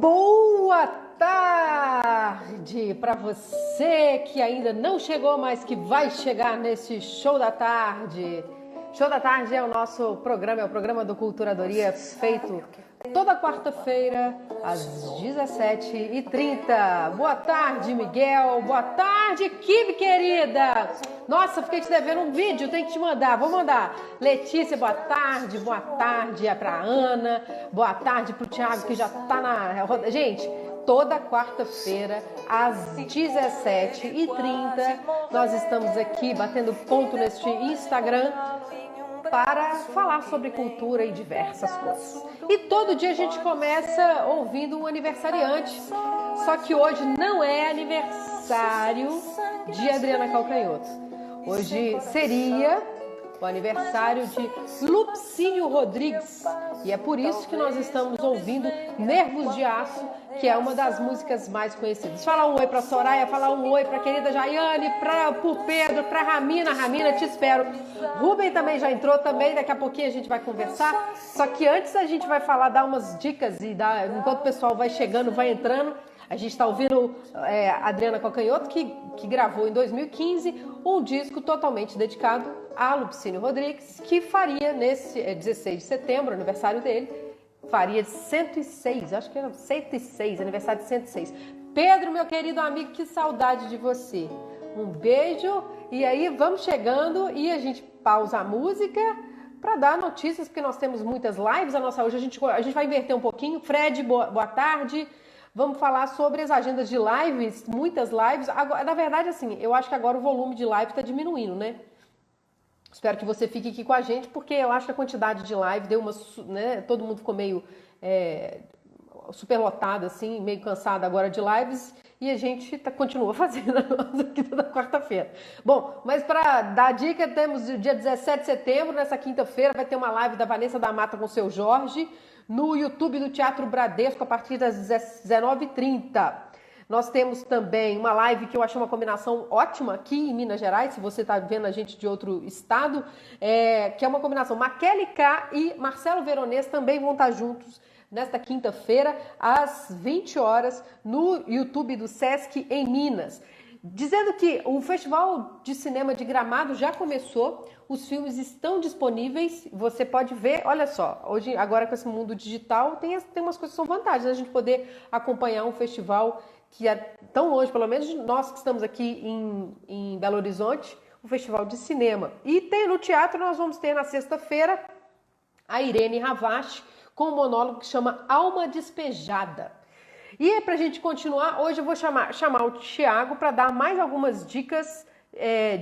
Boa tarde para você que ainda não chegou, mas que vai chegar nesse Show da Tarde. Show da Tarde é o nosso programa, é o programa do Culturadoria, feito toda quarta-feira às 17h30. Boa tarde, Miguel. Boa tarde, equipe querida. Nossa, fiquei te devendo um vídeo, tem que te mandar, vou mandar. Letícia, boa tarde é pra Ana, boa tarde pro Thiago, que já tá na roda. Gente, toda quarta-feira, às 17h30, nós estamos aqui batendo ponto neste Instagram para falar sobre cultura e diversas coisas. E todo dia a gente começa ouvindo um aniversariante, só que hoje não é aniversário de Adriana Calcanhoto. Hoje seria o aniversário de Lupicínio Rodrigues. E é por isso que nós estamos ouvindo Nervos de Aço, que é uma das músicas mais conhecidas. Fala um oi pra Soraya, fala um oi pra querida Jaiane, pro Pedro, pra Ramina. Ramina, te espero. Rubem também já entrou também, daqui a pouquinho a gente vai conversar. Só que antes a gente vai falar, dar umas dicas, enquanto o pessoal vai chegando, vai entrando. A gente está ouvindo Adriana Calcanhoto, que gravou em 2015 um disco totalmente dedicado a Lupicínio Rodrigues, que faria nesse 16 de setembro, aniversário dele, faria 106, acho que era 106, aniversário de 106. Pedro, meu querido amigo, que saudade de você. Um beijo, e aí vamos chegando e a gente pausa a música para dar notícias, porque nós temos muitas lives. Hoje a gente vai inverter um pouquinho. Fred, boa tarde. Vamos falar sobre as agendas de lives, muitas lives. Agora, na verdade, assim, eu acho que agora o volume de live está diminuindo, né? Espero que você fique aqui com a gente, porque eu acho que a quantidade de live deu uma, né? Todo mundo ficou meio superlotado, assim, meio cansado agora de lives, e a gente continua fazendo a nossa aqui toda quarta-feira. Bom, mas para dar dica, temos o dia 17 de setembro, nessa quinta-feira, vai ter uma live da Vanessa da Mata com o seu Jorge, no YouTube do Teatro Bradesco, a partir das 19h30. Nós temos também uma live que eu achei uma combinação ótima aqui em Minas Gerais, se você está vendo a gente de outro estado, que é uma combinação. Maquele K e Marcelo Veronês também vão estar juntos nesta quinta-feira, às 20 horas, no YouTube do Sesc em Minas. Dizendo que o Festival de Cinema de Gramado já começou, os filmes estão disponíveis, você pode ver, olha só, hoje, agora com esse mundo digital, tem umas coisas que são vantagens, a gente poder acompanhar um festival que é tão longe, pelo menos nós que estamos aqui em Belo Horizonte, o Festival de Cinema. E tem no teatro, nós vamos ter na sexta-feira a Irene Ravache com um monólogo que chama Alma Despejada. E para a gente continuar, hoje eu vou chamar o Thiago para dar mais algumas dicas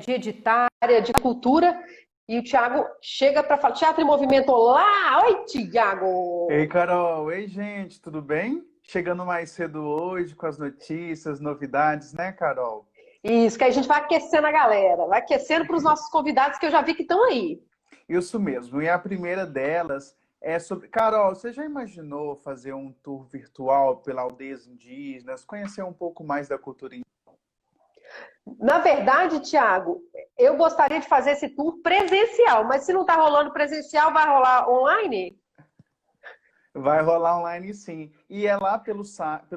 de editária, de cultura. E o Thiago chega para falar. Teatro em Movimento, olá! Oi, Thiago! Ei, Carol! Ei, gente, tudo bem? Chegando mais cedo hoje com as notícias, novidades, né, Carol? Isso, que a gente vai aquecendo a galera, vai aquecendo para os nossos convidados que eu já vi que estão aí. Isso mesmo, e a primeira delas é sobre... Carol, você já imaginou fazer um tour virtual pela aldeias indígenas, conhecer um pouco mais da cultura indígena? Na verdade, Thiago, eu gostaria de fazer esse tour presencial, mas se não está rolando presencial, vai rolar online? Vai rolar online, sim. E é lá pelo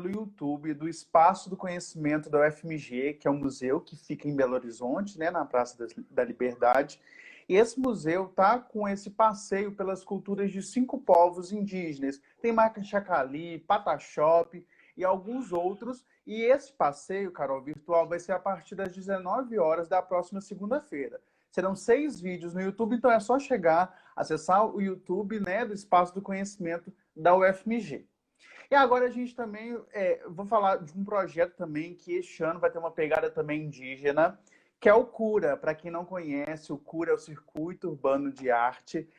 YouTube do Espaço do Conhecimento da UFMG, que é um museu que fica em Belo Horizonte, né, na Praça da Liberdade. E esse museu tá com esse passeio pelas culturas de 5 povos indígenas. Tem Macachacali, Pataxop e alguns outros. E esse passeio, Carol, virtual, vai ser a partir das 19 horas da próxima segunda-feira. Serão 6 vídeos no YouTube, então é só chegar, acessar o YouTube, né, do Espaço do Conhecimento da UFMG. E agora a gente também, vou falar de um projeto também que este ano vai ter uma pegada também indígena, que é o CURA. Para quem não conhece, o CURA é o Circuito Urbano de Arte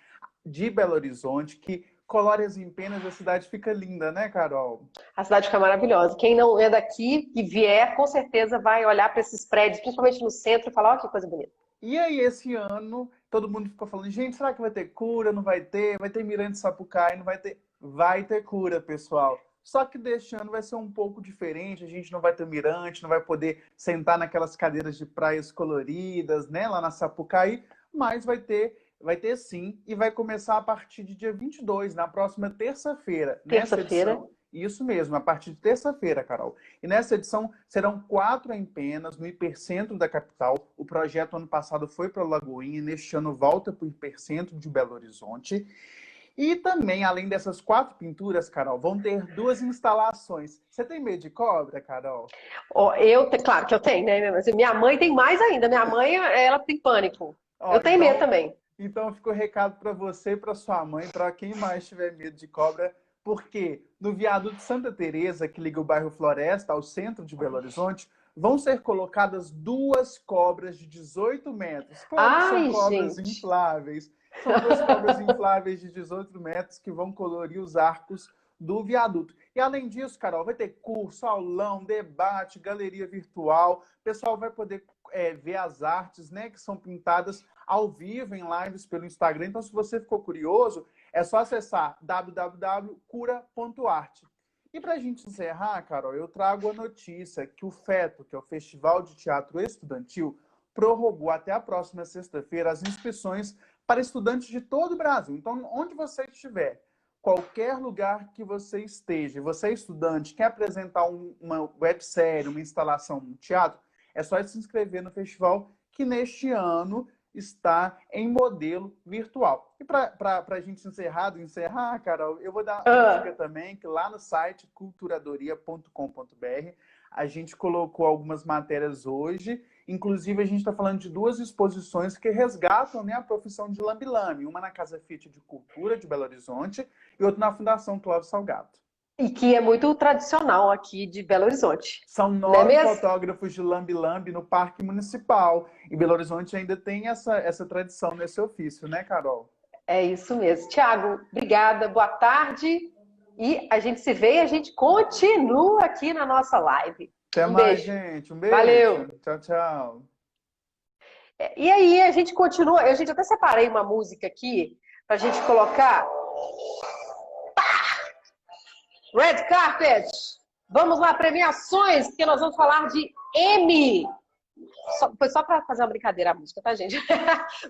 de Belo Horizonte, que colore as empenas, a cidade fica linda, né, Carol? A cidade fica maravilhosa. Quem não é daqui e vier, com certeza vai olhar para esses prédios, principalmente no centro, e falar, ó, que coisa bonita. E aí, esse ano, todo mundo ficou falando, gente, será que vai ter cura? Não vai ter? Vai ter Mirante Sapucaí? Não vai ter? Vai ter cura, pessoal. Só que deste ano vai ser um pouco diferente, a gente não vai ter mirante, não vai poder sentar naquelas cadeiras de praias coloridas, né, lá na Sapucaí, mas vai ter sim, e vai começar a partir de dia 22, na próxima terça-feira. Terça-feira. Isso mesmo, a partir de terça-feira, Carol. E nessa edição serão 4 empenas no hipercentro da capital. O projeto ano passado foi para Lagoinha e neste ano volta para o hipercentro de Belo Horizonte. E também, além dessas 4 pinturas, Carol, vão ter 2 instalações. Você tem medo de cobra, Carol? Ó, claro que eu tenho, né? Mas minha mãe tem mais ainda. Minha mãe, ela tem pânico. Ó, Eu tenho medo então, também. então fica o recado para você e para sua mãe, para quem mais tiver medo de cobra, porque no viaduto Santa Teresa, que liga o bairro Floresta ao centro de Belo Horizonte, vão ser colocadas 2 cobras de 18 metros. Claro que são Ai, cobras gente. infláveis. São 2 cobras infláveis de 18 metros que vão colorir os arcos do viaduto. E além disso, Carol, vai ter curso, aulão, debate, galeria virtual. O pessoal vai poder ver as artes, né, que são pintadas ao vivo em lives pelo Instagram. Então, se você ficou curioso, é só acessar www.cura.art. E para a gente encerrar, Carol, eu trago a notícia que o FETO, que é o Festival de Teatro Estudantil, prorrogou até a próxima sexta-feira as inscrições para estudantes de todo o Brasil. Então, onde você estiver, qualquer lugar que você esteja, você é estudante, quer apresentar uma websérie, uma instalação, um teatro, é só se inscrever no festival, que neste ano está em modelo virtual. E para a gente encerrar, Carol, eu vou dar uma dica também, que lá no site culturadoria.com.br a gente colocou algumas matérias hoje. Inclusive, a gente está falando de 2 exposições que resgatam, né, a profissão de lambe-lambe. Uma na Casa Fiat de Cultura de Belo Horizonte e outra na Fundação Clóvis Salgado. E que é muito tradicional aqui de Belo Horizonte. São Não é 9 mesmo? fotógrafos de lambe-lambe no Parque Municipal. E Belo Horizonte ainda tem essa tradição nesse ofício, né, Carol? É isso mesmo. Tiago, obrigada, boa tarde. E a gente se vê e a gente continua aqui na nossa live. Até Um mais, beijo. gente. Um Valeu. beijo. Tchau, tchau. E aí a gente continua. Eu, gente, até separei uma música aqui pra gente colocar. Red Carpet. Vamos lá, premiações, porque nós vamos falar de Emmy. Foi só para fazer uma brincadeira a música, tá, gente?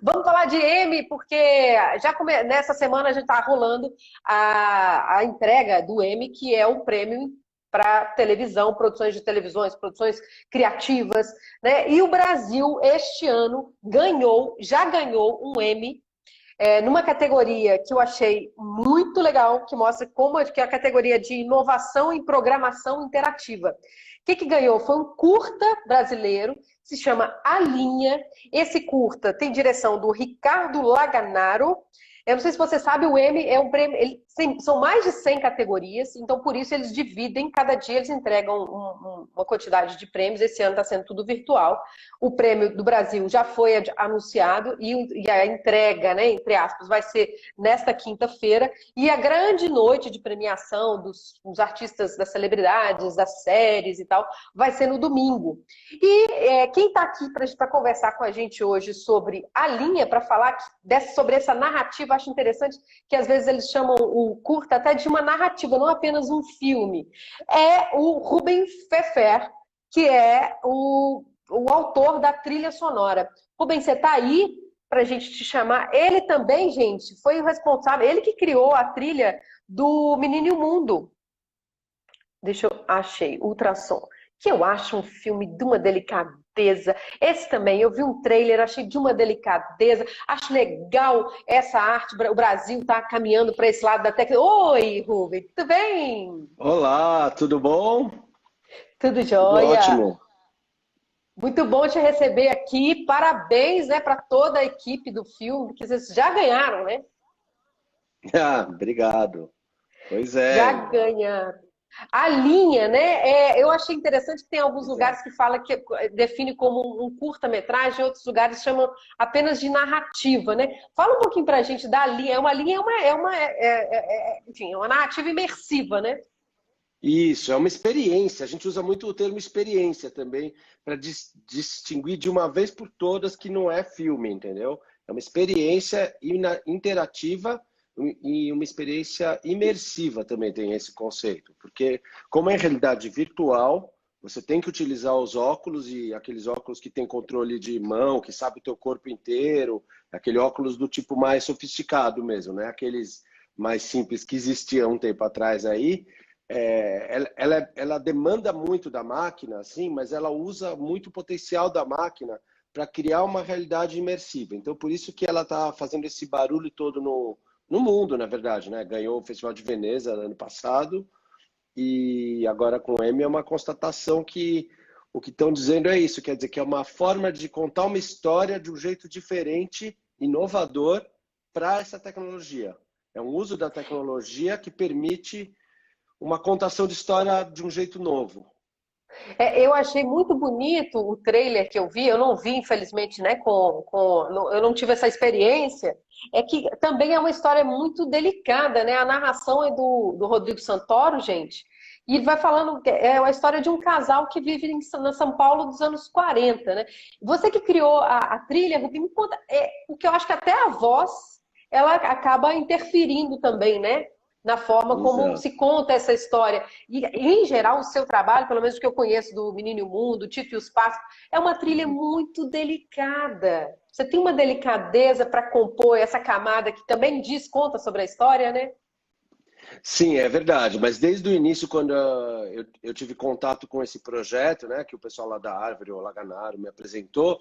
Vamos falar de Emmy, porque nessa semana a gente tá rolando a entrega do Emmy, que é o prêmio para televisão, produções de televisões, produções criativas, né? E o Brasil, este ano, já ganhou um Emmy numa categoria que eu achei muito legal, que mostra que é a categoria de inovação em programação interativa. O que ganhou? Foi um curta brasileiro, se chama A Linha. Esse curta tem direção do Ricardo Laganaro. Eu não sei se você sabe, o Emmy é um prêmio, são mais de 100 categorias, então por isso eles dividem, cada dia eles entregam uma quantidade de prêmios. Esse ano está sendo tudo virtual. O prêmio do Brasil já foi anunciado e a entrega, né, entre aspas, vai ser nesta quinta-feira. E a grande noite de premiação dos artistas, das celebridades, das séries e tal, vai ser no domingo. E quem está aqui para conversar com a gente hoje sobre A Linha, para falar sobre essa narrativa, acho interessante que às vezes eles chamam o curta até de uma narrativa, não apenas um filme. É o Ruben Pfeffer, que é o autor da trilha sonora. Ruben, você está aí para a gente te chamar? Ele também, gente, foi o responsável, ele que criou a trilha do Menino e o Mundo. Achei, Ultrassom, que eu acho um filme de uma delicadeza. Esse também, eu vi um trailer, achei de uma delicadeza. Acho legal essa arte, o Brasil está caminhando para esse lado da tecnologia. Oi, Rubem, tudo bem? Olá, tudo bom? Tudo Tudo jóia. ótimo. Muito bom te receber aqui. Parabéns, né, para toda a equipe do filme, que vocês já ganharam, né? Obrigado. Pois é. Já ganharam. A linha, né? Eu achei interessante que tem alguns lugares que fala que define como um curta-metragem, outros lugares chamam apenas de narrativa, né? Fala um pouquinho pra gente da linha. Enfim, é uma narrativa imersiva, né? Isso, é uma experiência. A gente usa muito o termo experiência também para distinguir de uma vez por todas que não é filme, entendeu? É uma experiência interativa e uma experiência imersiva também tem esse conceito. Porque como é realidade virtual, você tem que utilizar os óculos e aqueles óculos que tem controle de mão, que sabe o teu corpo inteiro, aquele óculos do tipo mais sofisticado mesmo, né? Aqueles mais simples que existiam um tempo atrás aí. ela demanda muito da máquina, assim, mas ela usa muito o potencial da máquina para criar uma realidade imersiva. Então, por isso que ela está fazendo esse barulho todo no mundo, na verdade, né? Ganhou o Festival de Veneza ano passado e agora com o Emmy é uma constatação que o que estão dizendo é isso, quer dizer que é uma forma de contar uma história de um jeito diferente, inovador para essa tecnologia. É um uso da tecnologia que permite uma contação de história de um jeito novo. Eu achei muito bonito o trailer que eu vi, eu não vi, infelizmente, né, eu não tive essa experiência, é que também é uma história muito delicada, né? A narração é do Rodrigo Santoro, gente, e ele vai falando, é a história de um casal que vive na São Paulo dos anos 40, né? Você que criou a trilha, Rubi, me conta, porque eu acho que até a voz, ela acaba interferindo também, né? Na forma como Exato. se conta essa história. E, em geral, o seu trabalho, pelo menos o que eu conheço do Menino e o Mundo, Tito e os Pássaros, é uma trilha muito delicada. Você tem uma delicadeza para compor essa camada que também diz, conta sobre a história, né? Sim, é verdade, mas desde o início, quando eu tive contato com esse projeto, né, que o pessoal lá da Árvore, o Laganaro, me apresentou,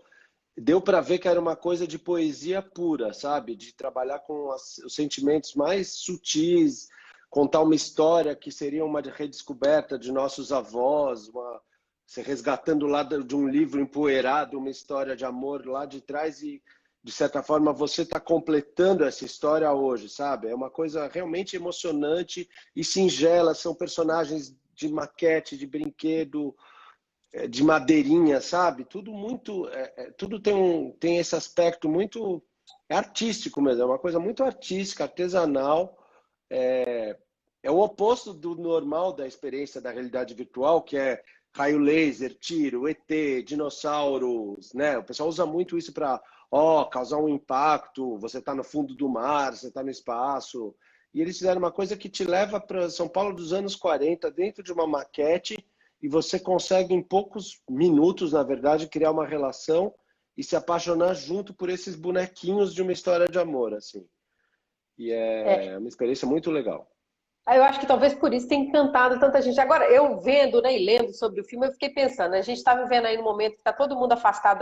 deu para ver que era uma coisa de poesia pura, sabe? De trabalhar com os sentimentos mais sutis, contar uma história que seria uma redescoberta de nossos avós, se resgatando lá de um livro empoeirado, uma história de amor lá de trás e, de certa forma, você está completando essa história hoje, sabe? É uma coisa realmente emocionante e singela, são personagens de maquete, de brinquedo, de madeirinha, sabe? Tudo muito, tudo tem esse aspecto muito artístico mesmo, é uma coisa muito artística, artesanal. É o oposto do normal da experiência da realidade virtual, que é raio laser, tiro, ET, dinossauros, né? O pessoal usa muito isso para, causar um impacto, você está no fundo do mar, você está no espaço. E eles fizeram uma coisa que te leva para São Paulo dos anos 40, dentro de uma maquete, e você consegue, em poucos minutos, na verdade, criar uma relação e se apaixonar junto por esses bonequinhos de uma história de amor, assim. E é É, uma experiência muito legal. eu acho que talvez por isso tenha encantado tanta gente. Agora, eu vendo, né, e lendo sobre o filme, eu fiquei pensando, né, a gente está vivendo aí no momento que está todo mundo afastado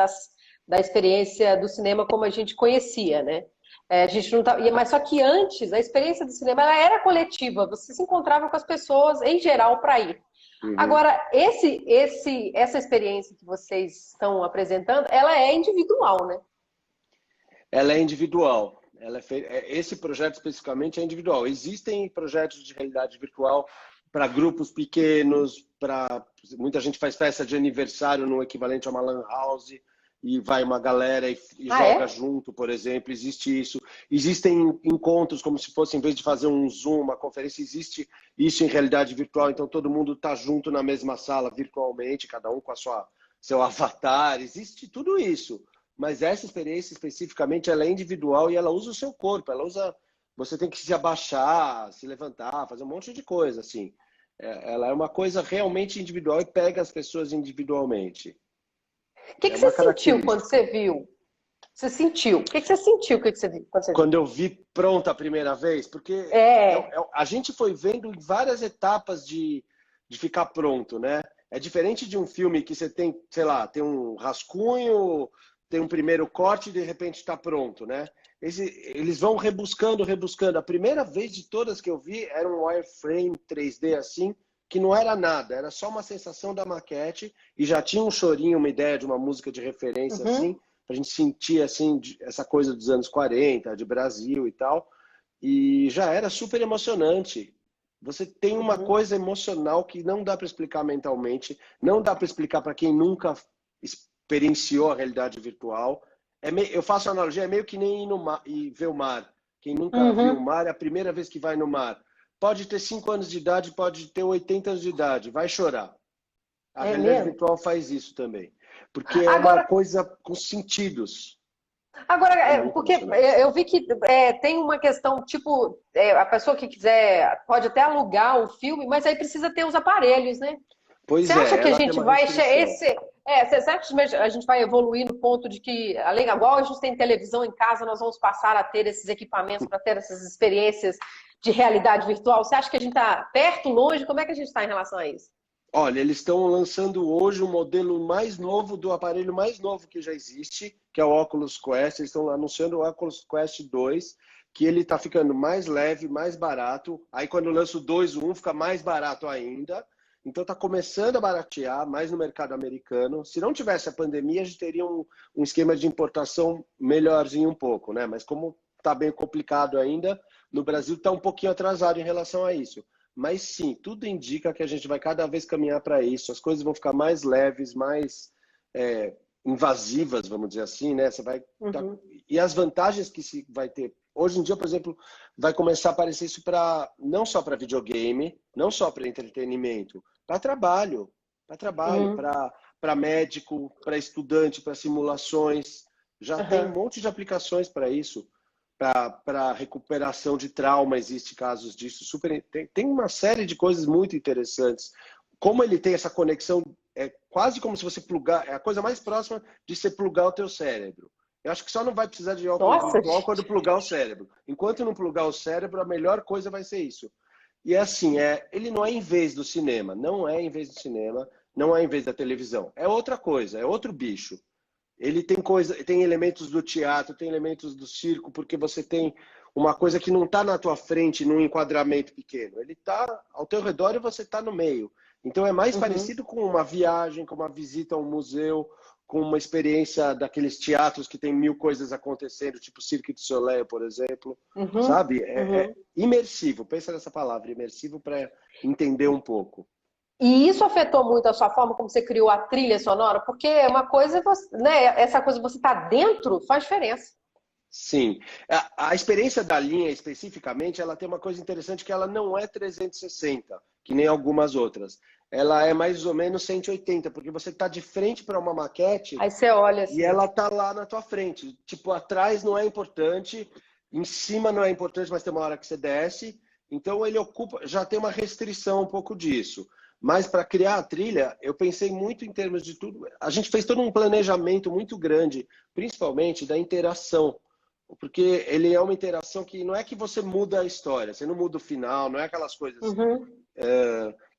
da experiência do cinema como a gente conhecia, né? A gente não tá, mas só que antes, a experiência do cinema ela era coletiva, você se encontrava com as pessoas em geral para ir. Uhum. Agora, essa experiência que vocês estão apresentando, ela é individual, né? Ela é individual. Esse projeto especificamente é individual. Existem projetos de realidade virtual para grupos pequenos, muita gente faz festa de aniversário no equivalente a uma lan house e vai uma galera e Ah, joga é? junto, por exemplo. Existe isso. Existem encontros como se fosse, em vez de fazer um Zoom, uma conferência, existe isso em realidade virtual. Então todo mundo está junto na mesma sala virtualmente, cada um com seu avatar. Existe tudo isso. Mas essa experiência especificamente ela é individual e ela usa o seu corpo, você tem que se abaixar, se levantar, fazer um monte de coisa assim. Ela é uma coisa realmente individual e pega as pessoas individualmente. O que É que você uma sentiu quando característica. você viu? Você sentiu? O que que você sentiu? O que que você viu quando você viu? Quando eu vi pronta a primeira vez, porque É. a gente foi vendo em várias etapas de ficar pronto, né? É diferente de um filme que você tem, sei lá, tem um rascunho, tem um primeiro corte e de repente está pronto, né? Eles vão rebuscando, rebuscando. A primeira vez de todas que eu vi era um wireframe 3D assim, que não era nada, era só uma sensação da maquete e já tinha um chorinho, uma ideia de uma música de referência Uhum, assim, pra gente sentir assim essa coisa dos anos 40, de Brasil e tal. E já era super emocionante. Você tem uma uhum. coisa emocional que não dá para explicar mentalmente, não dá para explicar para quem nunca experienciou a realidade virtual. Eu faço a analogia, é meio que nem ir no mar e ver o mar. Quem nunca viu o Uhum. mar é a primeira vez que vai no mar. Pode ter 5 anos de idade, pode ter 80 anos de idade, vai chorar. A É realidade mesmo? virtual faz isso também, porque é uma Agora, coisa com sentidos. É muito porque emocionante. eu vi que tem uma questão, tipo, a pessoa que quiser pode até alugar o filme, mas aí precisa ter os aparelhos, né? Pois Você acha é, que a ela tem gente uma vai restrição. você acha que a gente vai evoluir no ponto de que, além igual a gente tem televisão em casa, nós vamos passar a ter esses equipamentos para ter essas experiências de realidade virtual? Você acha que a gente está perto, longe? Como é que a gente está em relação a isso? Olha, eles estão lançando hoje o modelo mais novo do aparelho mais novo que já existe, que é o Oculus Quest. Eles estão anunciando o Oculus Quest 2, que ele está ficando mais leve, mais barato. Aí quando lança o 2, o 1 fica mais barato ainda. Então está começando a baratear mais no mercado americano. Se não tivesse a pandemia, a gente teria um esquema de importação melhorzinho um pouco, né? Mas como está bem complicado ainda, no Brasil está um pouquinho atrasado em relação a isso. Mas sim, tudo indica que a gente vai cada vez caminhar para isso. As coisas vão ficar mais leves, mais invasivas, vamos dizer assim, né? Você vai Uhum. E as vantagens que se vai ter. Hoje em dia, por exemplo, vai começar a aparecer isso para não só para videogame, não só para entretenimento, para trabalho, Uhum. para médico, para estudante, para simulações. Já tem um Uhum. monte de aplicações para isso. Para recuperação de trauma, existe casos disso. Tem uma série de coisas muito interessantes. Como ele tem essa conexão, é quase como se você plugar, é a coisa mais próxima de você plugar o teu cérebro. Eu acho que só não vai precisar de óculos Nossa, virtual quando plugar o cérebro. Enquanto não plugar o cérebro, a melhor coisa vai ser isso. E é assim, ele não é em vez do cinema, não é em vez do cinema, não é em vez da televisão. É outra coisa, é outro bicho. Ele tem elementos do teatro, tem elementos do circo, porque você tem uma coisa que não está na tua frente num enquadramento pequeno. Ele está ao teu redor e você está no meio. Então é mais uhum. parecido com uma viagem, com uma visita a um museu, com uma experiência daqueles teatros que tem mil coisas acontecendo, tipo Cirque du Soleil, por exemplo. Uhum. Sabe? É Uhum. imersivo. Pensa nessa palavra, imersivo, para entender um pouco. E isso afetou muito a sua forma como você criou a trilha sonora? Porque uma coisa, né, essa coisa você tá dentro faz diferença. Sim. A experiência da linha, especificamente, ela tem uma coisa interessante que ela não é 360, que nem algumas outras. Ela é mais ou menos 180, porque você está de frente para uma maquete Aí você olha e assim. ela tá lá na tua frente. Tipo, atrás não é importante, em cima não é importante, mas tem uma hora que você desce. Então ele ocupa, já tem uma restrição um pouco disso. Mas para criar a trilha, eu pensei muito em termos de tudo. A gente fez todo um planejamento muito grande, principalmente da interação. Porque ele é uma interação que não é que você muda a história, você não muda o final, não é aquelas coisas Uhum.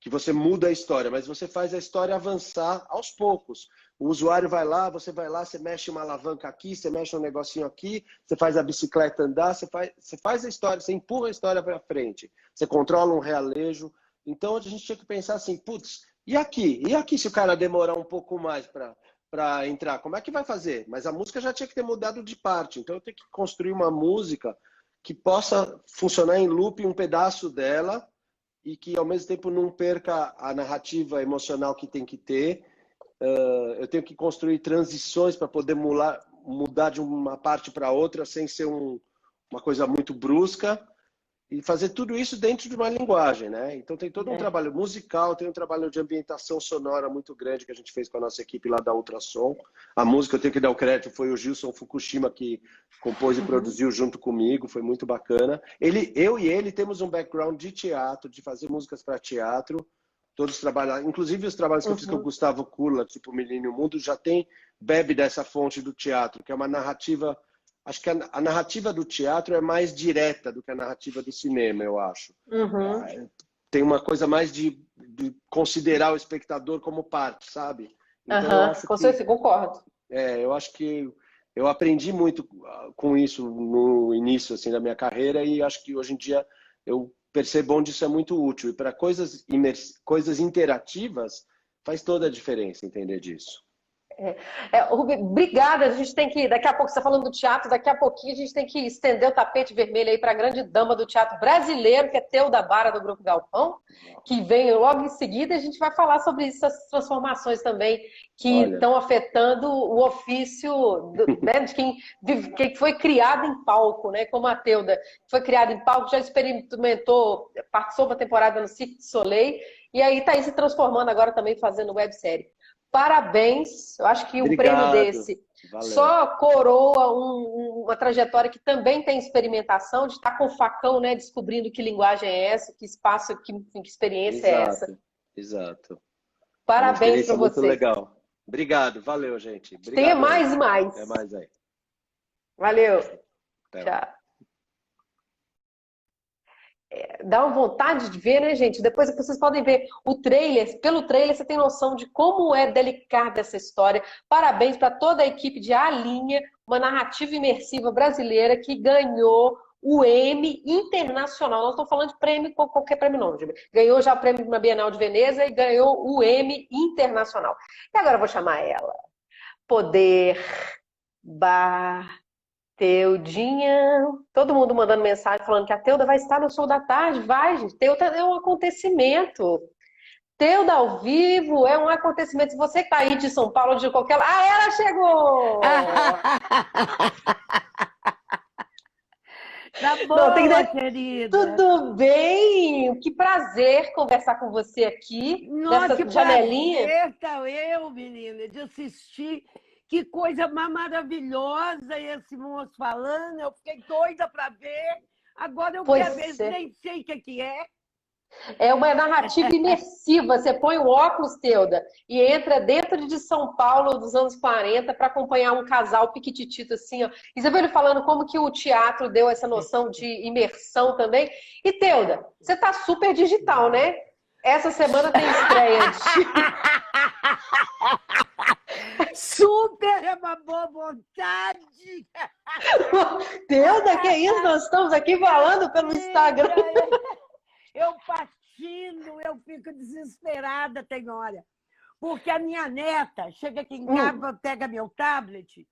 que você muda a história, mas você faz a história avançar aos poucos. O usuário vai lá, você mexe uma alavanca aqui, você mexe um negocinho aqui, você faz a bicicleta andar, você faz a história, você empurra a história para frente, você controla um realejo. Então a gente tinha que pensar assim, putz, e aqui? E aqui se o cara demorar um pouco mais para entrar? Como é que vai fazer? Mas a música já tinha que ter mudado de parte, então eu tenho que construir uma música que possa funcionar em loop um pedaço dela e que ao mesmo tempo não perca a narrativa emocional que tem que ter. Eu tenho que construir transições para poder mudar de uma parte para outra sem ser uma coisa muito brusca e fazer tudo isso dentro de uma linguagem, né? Então tem todo um É. trabalho musical, tem um trabalho de ambientação sonora muito grande que a gente fez com a nossa equipe lá da Ultrassom. A música, eu tenho que dar o crédito, foi o Gilson Fukushima que compôs e Uhum. produziu junto comigo, foi muito bacana. Eu e ele temos um background de teatro, de fazer músicas para teatro. Todos trabalham, inclusive os trabalhos que eu fiz com o Uhum. Gustavo Kurla, tipo Milênio Mundo, já bebe dessa fonte do teatro, que é uma narrativa. Acho que a narrativa do teatro é mais direta do que a narrativa do cinema, eu acho. Uhum. Tem uma coisa mais de considerar o espectador como parte, sabe? Então Aham. Com certeza, concordo. eu acho que eu aprendi muito com isso no início assim da minha carreira e acho que hoje em dia eu percebo onde isso é muito útil. E para coisas interativas faz toda a diferença entender disso. Rubi, obrigada. A gente tem que, daqui a pouco, você está falando do teatro, daqui a pouquinho a gente tem que estender o tapete vermelho aí para a grande dama do teatro brasileiro, que é Teuda Bara, do Grupo Galpão, que vem logo em seguida. A gente vai falar sobre essas transformações também que Olha, estão afetando o ofício né, de quem foi criado em palco, né, como a Teuda. Foi criada em palco, já experimentou, participou da temporada no Cirque du Soleil, e aí está aí se transformando agora também fazendo websérie. Parabéns, eu acho que um prêmio obrigado. desse Valeu. só coroa uma trajetória que também tem experimentação, de estar com o facão, né, descobrindo que linguagem é essa, que espaço, que experiência é essa. Exato, exato. Parabéns para muito você. legal. Obrigado, valeu, gente. Obrigado, Tenha mais e mais. Até mais aí. Valeu. Até Tchau. Dá uma vontade de ver, né, gente? Depois vocês podem ver o trailer. Pelo trailer você tem noção de como é delicada essa história. Parabéns para toda a equipe de A Linha, uma narrativa imersiva brasileira que ganhou o Emmy Internacional. Não estou falando de prêmio, qualquer prêmio não. Ganhou já o prêmio na Bienal de Veneza e ganhou o Emmy Internacional. E agora eu vou chamar ela. Poder, Bar, Teudinha, todo mundo mandando mensagem falando que a Teuda vai estar no show da tarde. Vai, gente. Teuda é um acontecimento. Teuda ao vivo é um acontecimento. Se você que está aí de São Paulo, de qualquer... Ah, ela chegou! Tá bom, Não, tem que... querida. Tudo bem? Que prazer conversar com você aqui, Nossa, nessa que janelinha. prazer, tá eu, menina, de assistir. Que coisa maravilhosa esse moço falando. Eu fiquei doida para ver. Agora eu quero ver, nem sei o que é. É uma narrativa imersiva. Você põe o óculos, Teuda, e entra dentro de São Paulo dos anos 40 para acompanhar um casal piquititito assim, ó. E você viu ele falando como que o teatro deu essa noção de imersão também. E, Teuda, você tá super digital, né? Essa semana tem estreia de... Super é uma boa vontade! Teuda, que isso? Nós estamos aqui falando pelo Instagram. Eu patino, eu fico desesperada, tem hora. Porque a minha neta chega aqui em casa, pega meu tablet,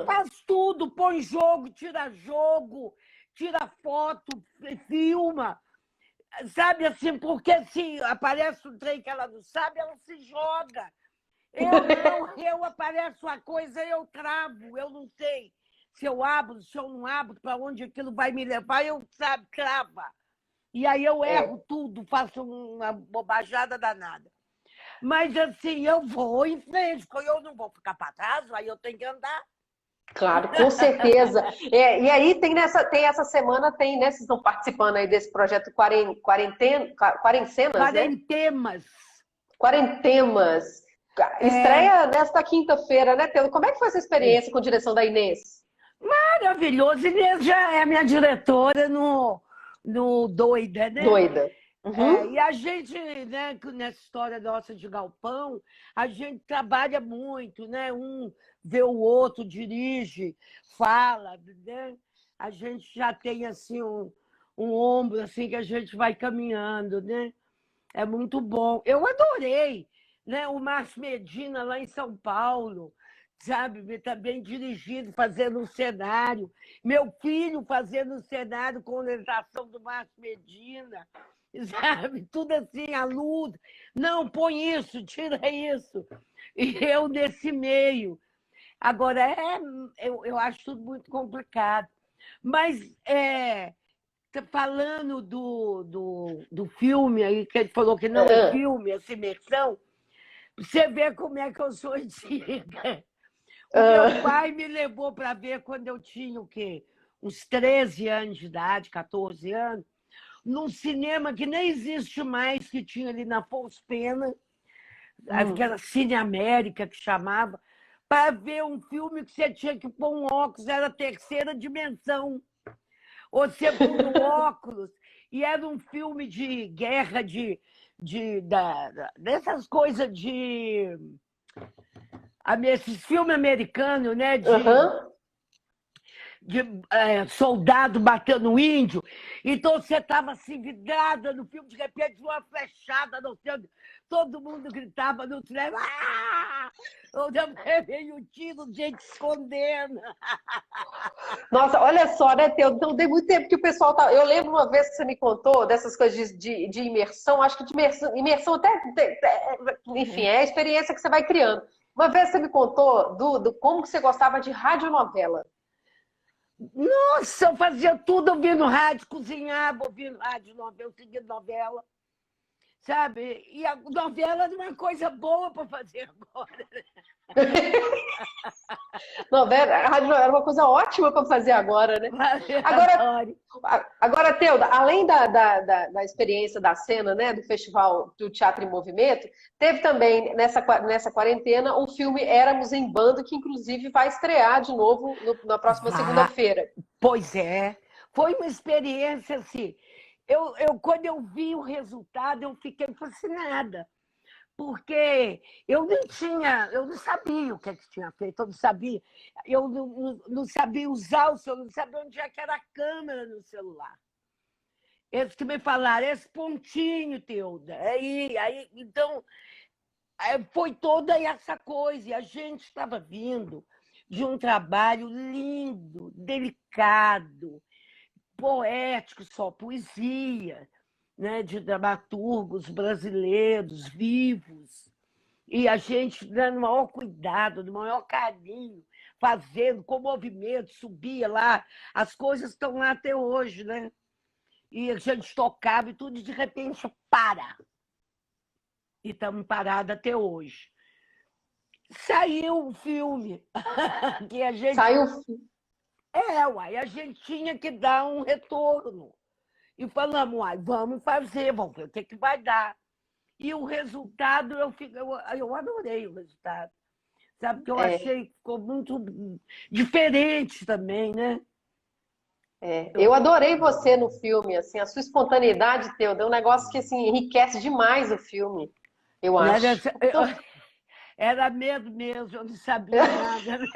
faz tudo, põe jogo, tira foto, filma. Sabe assim, porque se aparece um trem que ela não sabe, ela se joga. Eu apareço uma coisa, eu travo, eu não sei se eu abro, se eu não abro, para onde aquilo vai me levar, eu trava. E aí eu erro tudo, faço uma bobajada danada. Mas assim, eu vou em frente, porque eu não vou ficar para trás, aí eu tenho que andar. Claro, com certeza. E aí tem essa semana, né? Vocês estão participando aí desse projeto Quarentenas, né? Quarentemas. Estreia nesta quinta-feira, né, Teuda? Como é que foi essa experiência com a direção da Inês? Maravilhoso. Inês já é minha diretora no Doida, né? Doida. Uhum. E a gente, né, nessa história nossa de galpão, a gente trabalha muito, né? Um vê o outro, dirige, fala, né? A gente já tem assim um ombro assim que a gente vai caminhando, né? É muito bom. Eu adorei, né? O Márcio Medina lá em São Paulo, sabe? Também dirigindo, fazendo um cenário. Meu filho fazendo um cenário com orientação do Márcio Medina. Sabe? Tudo assim, a luz. Não, põe isso, tira isso. E eu nesse meio. Agora, eu acho tudo muito complicado. Mas, falando do filme aí, que ele falou que não é filme, essa imersão, você vê como é que eu sou antiga. O meu pai me levou para ver quando eu tinha o quê? Uns 13 anos de idade, 14 anos, num cinema que nem existe mais, que tinha ali na Afonso Pena, que era Cine América, que chamava, para ver um filme que você tinha que pôr um óculos, era a terceira dimensão. Você põe um óculos, e era um filme de guerra, dessas coisas de... Esses filmes americanos, né? De soldado batendo índio. Então você estava assim, vidrada no filme, de repente uma flechada no filme, todo mundo gritava no trem. Eu levei o tiro, gente escondendo. Nossa, olha só, né, Teuda? Então, tem muito tempo que o pessoal tá. Eu lembro uma vez que você me contou dessas coisas de imersão, acho que de imersão até. Enfim, é a experiência que você vai criando. Uma vez você me contou do como que você gostava de radionovela. Nossa, eu fazia tudo ouvindo rádio, cozinhava ouvindo rádio, novela, seguindo novela. sabe? E a novela era uma coisa boa para fazer agora. Novela, a rádio era uma coisa ótima para fazer agora, né? Agora, Teuda, além da experiência da cena, né, do Festival do Teatro em Movimento, teve também, nessa quarentena, o filme Éramos em Bando, que inclusive vai estrear de novo na próxima segunda-feira. Pois é, foi uma experiência assim. Quando eu vi o resultado, eu fiquei fascinada, porque eu não sabia o que é que tinha feito, eu não sabia usar o celular, não sabia onde é que era a câmera no celular. Eles que me falaram, esse pontinho, Teuda, aí, então, foi toda essa coisa, e a gente estava vindo de um trabalho lindo, delicado, poético, só poesia, né, de dramaturgos brasileiros vivos, e a gente dando o maior cuidado, do maior carinho, fazendo com movimento, subia lá, as coisas estão lá até hoje, né? E a gente tocava e tudo, e de repente para. E estamos parados até hoje. Saiu o filme. Que a gente... Saiu o filme. Uai, a gente tinha que dar um retorno. E falamos, uai, vamos fazer, vamos ver o que vai dar. E o resultado, eu adorei o resultado. Sabe, que eu achei que ficou muito diferente também, né? Eu adorei você no filme, assim, a sua espontaneidade, Teuda, é um negócio que assim, enriquece demais o filme, eu acho. Era medo mesmo, eu não sabia nada, né?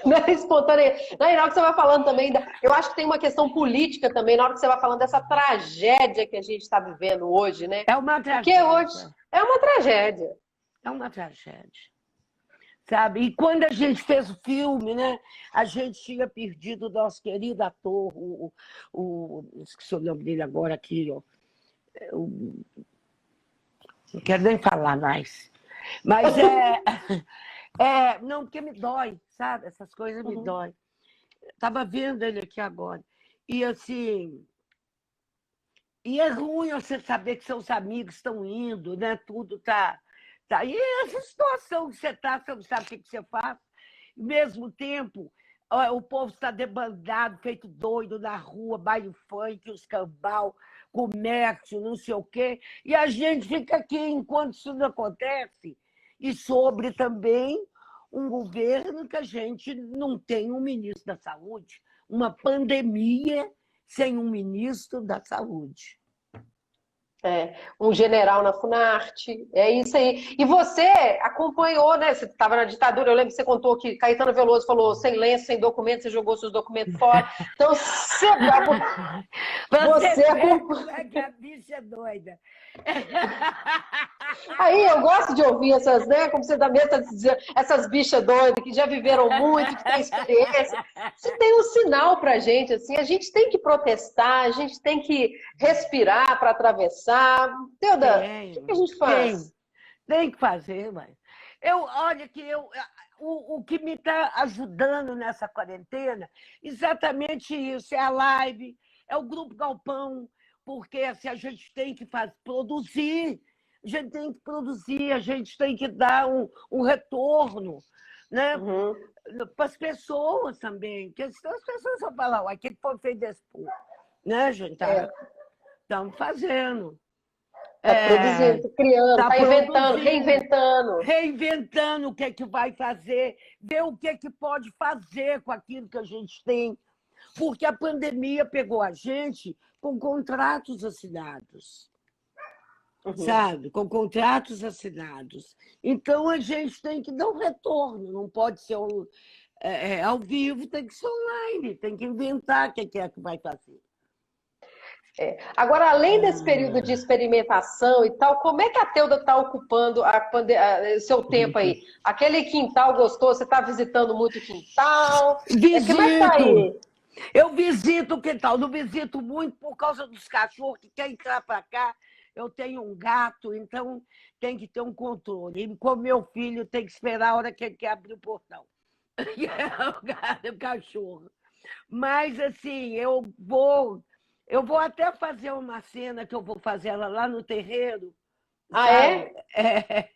Não é espontânea. Não, e na hora que você vai falando também, eu acho que tem uma questão política também, na hora que você vai falando dessa tragédia que a gente está vivendo hoje, né? É uma tragédia. Porque hoje é uma tragédia. É uma tragédia. Sabe? E quando a gente fez o filme, né, a gente tinha perdido o nosso querido ator, esqueci o nome dele agora aqui, ó. Não quero nem falar mais. Mas não, porque me dói, sabe? Essas coisas me dói. Estava vendo ele aqui agora. E assim. E é ruim você saber que seus amigos estão indo, né? Tudo tá. E essa situação que você está, você não sabe o que você faz. Ao mesmo tempo, o povo está debandado, feito doido na rua, baile funk, os cambal, comércio, não sei o quê. E a gente fica aqui enquanto isso não acontece. E sobre também um governo que a gente não tem um ministro da Saúde, uma pandemia sem um ministro da Saúde. Um general na Funarte, é isso aí. E você acompanhou, né? Você estava na ditadura, eu lembro que você contou que Caetano Veloso falou sem lenço, sem documento, você jogou seus documentos fora. Então, você acompanhou. É que a bicha é doida. Aí eu gosto de ouvir essas, né? Como você também está dizendo, essas bichas doidas que já viveram muito, que têm experiência. Você tem um sinal pra gente, assim, a gente tem que protestar, a gente tem que respirar para atravessar. Teuda, o que a gente faz? Tem que fazer, mas olha que o que me está ajudando nessa quarentena, exatamente isso, é a live, é o Grupo Galpão, porque assim, a gente tem que produzir, a gente tem que produzir, a gente tem que dar um retorno, né? Para as pessoas também, porque senão as pessoas vão falar, uai, o que foi feito desse povo? Né, gente? Estamos fazendo. Produzindo, criando, está inventando, reinventando. Reinventando o que é que vai fazer, ver o que é que pode fazer com aquilo que a gente tem. Porque a pandemia pegou a gente com contratos assinados. Sabe? Com contratos assinados. Então, a gente tem que dar um retorno. Não pode ser ao vivo, tem que ser online. Tem que inventar o que é que vai fazer. Agora, além desse período de experimentação e tal, como é que a Teuda está ocupando o seu tempo aí? Aquele quintal gostoso, você está visitando muito o quintal? Visito! Como é que tá aí? Eu visito o quintal, não visito muito por causa dos cachorros que querem entrar para cá. Eu tenho um gato, então tem que ter um controle. E com meu filho tem que esperar a hora que ele quer abrir o portão. O gato, o cachorro. Mas, assim, eu vou Eu vou até fazer uma cena que eu vou fazer ela lá no terreiro. Ah, sabe? é?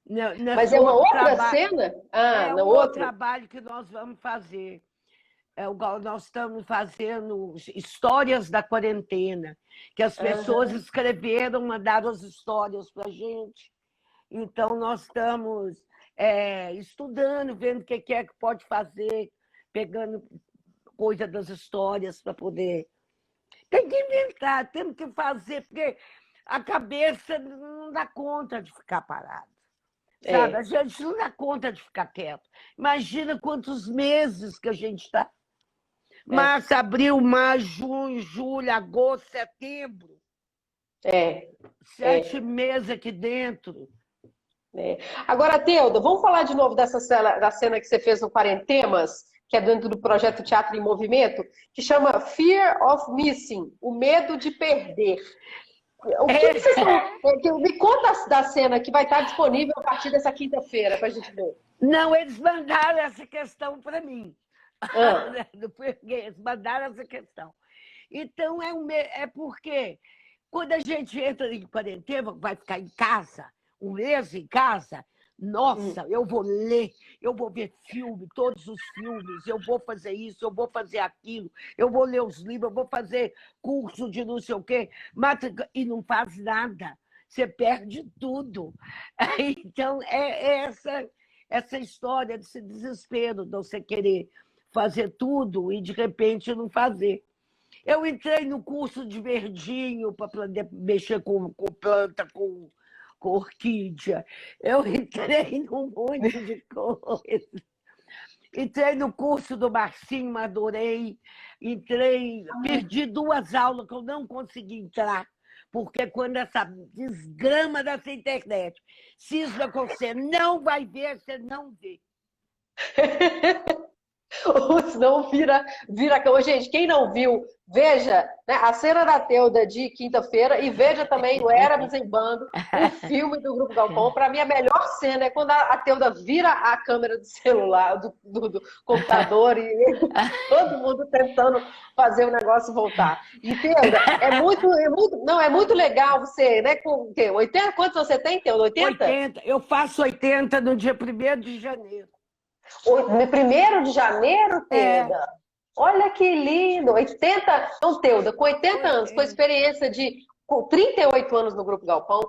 Mas Nesse é uma outro outra trabalho. cena? Ah, É na um outro outra? trabalho que nós vamos fazer. Nós estamos fazendo histórias da quarentena, que as pessoas Aham. escreveram, mandaram as histórias para a gente. Então, nós estamos estudando, vendo o que é que pode fazer, pegando coisa das histórias para poder. Tem que inventar, temos que fazer, porque a cabeça não dá conta de ficar parada. Sabe? A É, gente não dá conta de ficar quieto. Imagina quantos meses que a gente está. é, Março, abril, maio, junho, julho, agosto, setembro. é, 7 meses aqui dentro. é. Agora, Teuda, vamos falar de novo dessa cena, da cena que você fez no Quarentemas, que é dentro do projeto Teatro em Movimento, que chama Fear of Missing, o medo de perder. O que vocês estão. Me conta da cena que vai estar disponível a partir dessa quinta-feira para a gente ver. Não, eles mandaram essa questão para mim. Ah, Do português, mandaram essa questão. Então, é porque quando a gente entra em quarentena, vai ficar em casa, um mês em casa, nossa, eu vou ler, eu vou ver filme, todos os filmes, eu vou fazer isso, eu vou fazer aquilo, eu vou ler os livros, eu vou fazer curso de não sei o quê, e não faz nada. Você perde tudo. Então, é essa história desse desespero de você querer fazer tudo e, de repente, não fazer. Eu entrei no curso de verdinho para poder mexer com planta, com orquídea. Eu entrei num monte de coisa. Entrei no curso do Marcinho, adorei. Perdi 2 aulas que eu não consegui entrar, porque quando essa desgrama dessa internet cisma com você, não vai ver, você não vê. ou senão vira cama. Gente, quem não viu, veja, né, a cena da Teuda de quinta-feira e veja também o Éramos em Bando, o filme do Grupo Galpão. Para mim, a melhor cena é quando a Teuda vira a câmera do celular, do computador, e todo mundo tentando fazer o negócio voltar. E, Teuda, é muito legal você, né? Com o quê? 80? Quantos você tem, Teuda? 80? 80. Eu faço 80 no dia 1º de janeiro. No 1º de janeiro, É. Teuda? Olha que lindo! 80. Então, Teuda, com 80 anos, com a 80. experiência com 38 anos no Grupo Galpão,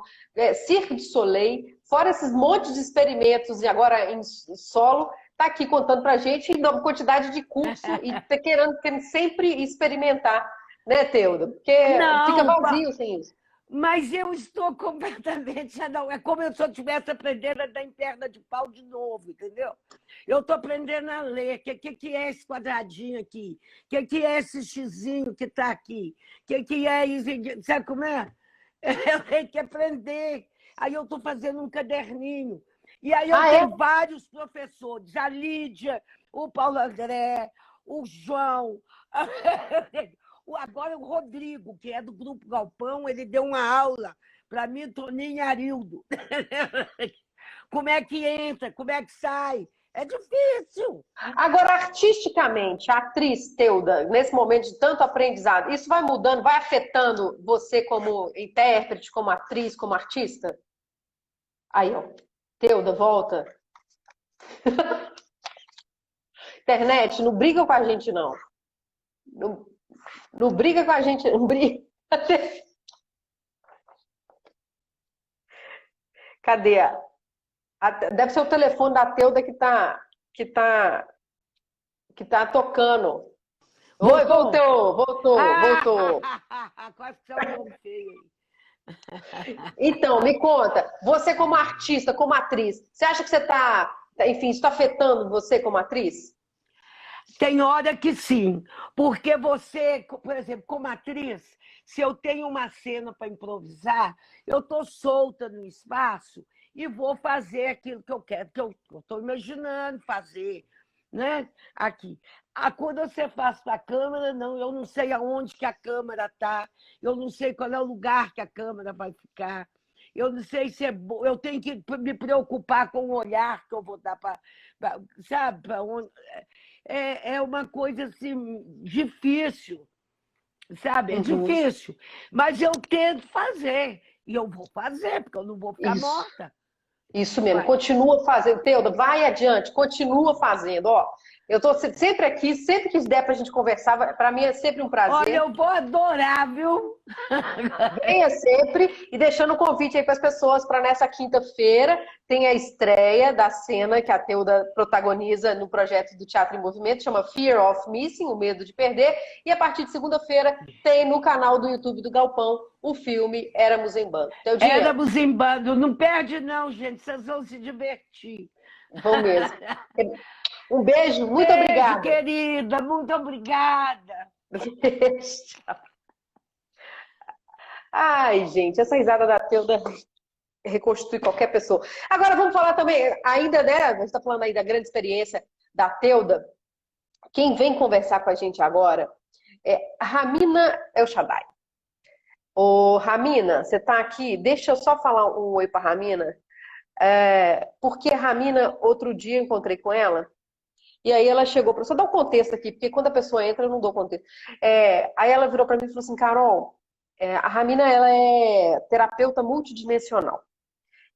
Cirque du Soleil, fora esses montes de experimentos e agora em solo, tá aqui contando pra gente uma quantidade de curso e tá querendo sempre experimentar, né, Teuda? Porque fica Não, vazio sem isso. mas eu estou completamente. Não, é como se eu estivesse aprendendo a dar em perna de pau de novo, entendeu? Eu estou aprendendo a ler. O que é esse quadradinho aqui? O que é esse xizinho que está aqui? O que é isso? Sabe como é? Eu tenho que aprender. Aí eu estou fazendo um caderninho. E aí eu Ah, é? tenho vários professores. A Lídia, o Paulo André, o João. Agora o Rodrigo, que é do Grupo Galpão, ele deu uma aula para mim, Toninho e Arildo. Como é que entra, como é que sai. É difícil. Agora, artisticamente, a atriz Teuda, nesse momento de tanto aprendizado, isso vai mudando, vai afetando você como intérprete, como atriz, como artista? Aí, ó. Teuda, volta. Internet, não briga com a gente, não. Não briga com a gente, não briga. Cadê? Deve ser o telefone da Teuda que tá tocando. Oi, voltou. Quase que você é um feio aí. Então, me conta, você como artista, como atriz, você acha que você enfim, isso está afetando você como atriz? Tem hora que sim, porque você, por exemplo, como atriz, se eu tenho uma cena para improvisar, eu estou solta no espaço e vou fazer aquilo que eu quero, que eu estou imaginando fazer, né? Aqui. Quando você faz para a câmera, não, eu não sei aonde que a câmera está, eu não sei qual é o lugar que a câmera vai ficar, eu não sei se eu tenho que me preocupar com o olhar que eu vou dar sabe, para onde. É uma coisa assim, difícil. sabe? É difícil, mas eu tento fazer. E eu vou fazer, porque eu não vou ficar Isso. morta. Isso mesmo, Ué. continua fazendo. Teuda, vai adiante, continua fazendo. Ó, eu tô sempre aqui, sempre que der pra gente conversar, para mim é sempre um Olha, prazer. eu vou adorar, viu? Venha sempre e deixando um convite aí para as pessoas para nessa quinta-feira tem a estreia da cena que a Teuda protagoniza no projeto do Teatro em Movimento, chama Fear of Missing, o medo de perder, e a partir de segunda-feira tem no canal do YouTube do Galpão o filme Éramos em Bando. Teudinha, Éramos em bando. Não perde, não, gente. Vocês vão se divertir. vão mesmo. Um beijo, muito Beijo, obrigada. querida. Muito obrigada. Ai, gente, essa risada da Teuda reconstitui qualquer pessoa. Agora vamos falar também, ainda, né? A gente está falando aí da grande experiência da Teuda. Quem vem conversar com a gente agora é a Ramina El Shaddai. Ô, Ramina, você está aqui? Deixa eu só falar um oi para a Ramina. Porque a Ramina, outro dia eu encontrei com ela, e aí ela chegou, para só dar um contexto aqui, porque quando a pessoa entra eu não dou contexto. Aí ela virou para mim e falou assim, Carol, a Ramina ela é terapeuta multidimensional.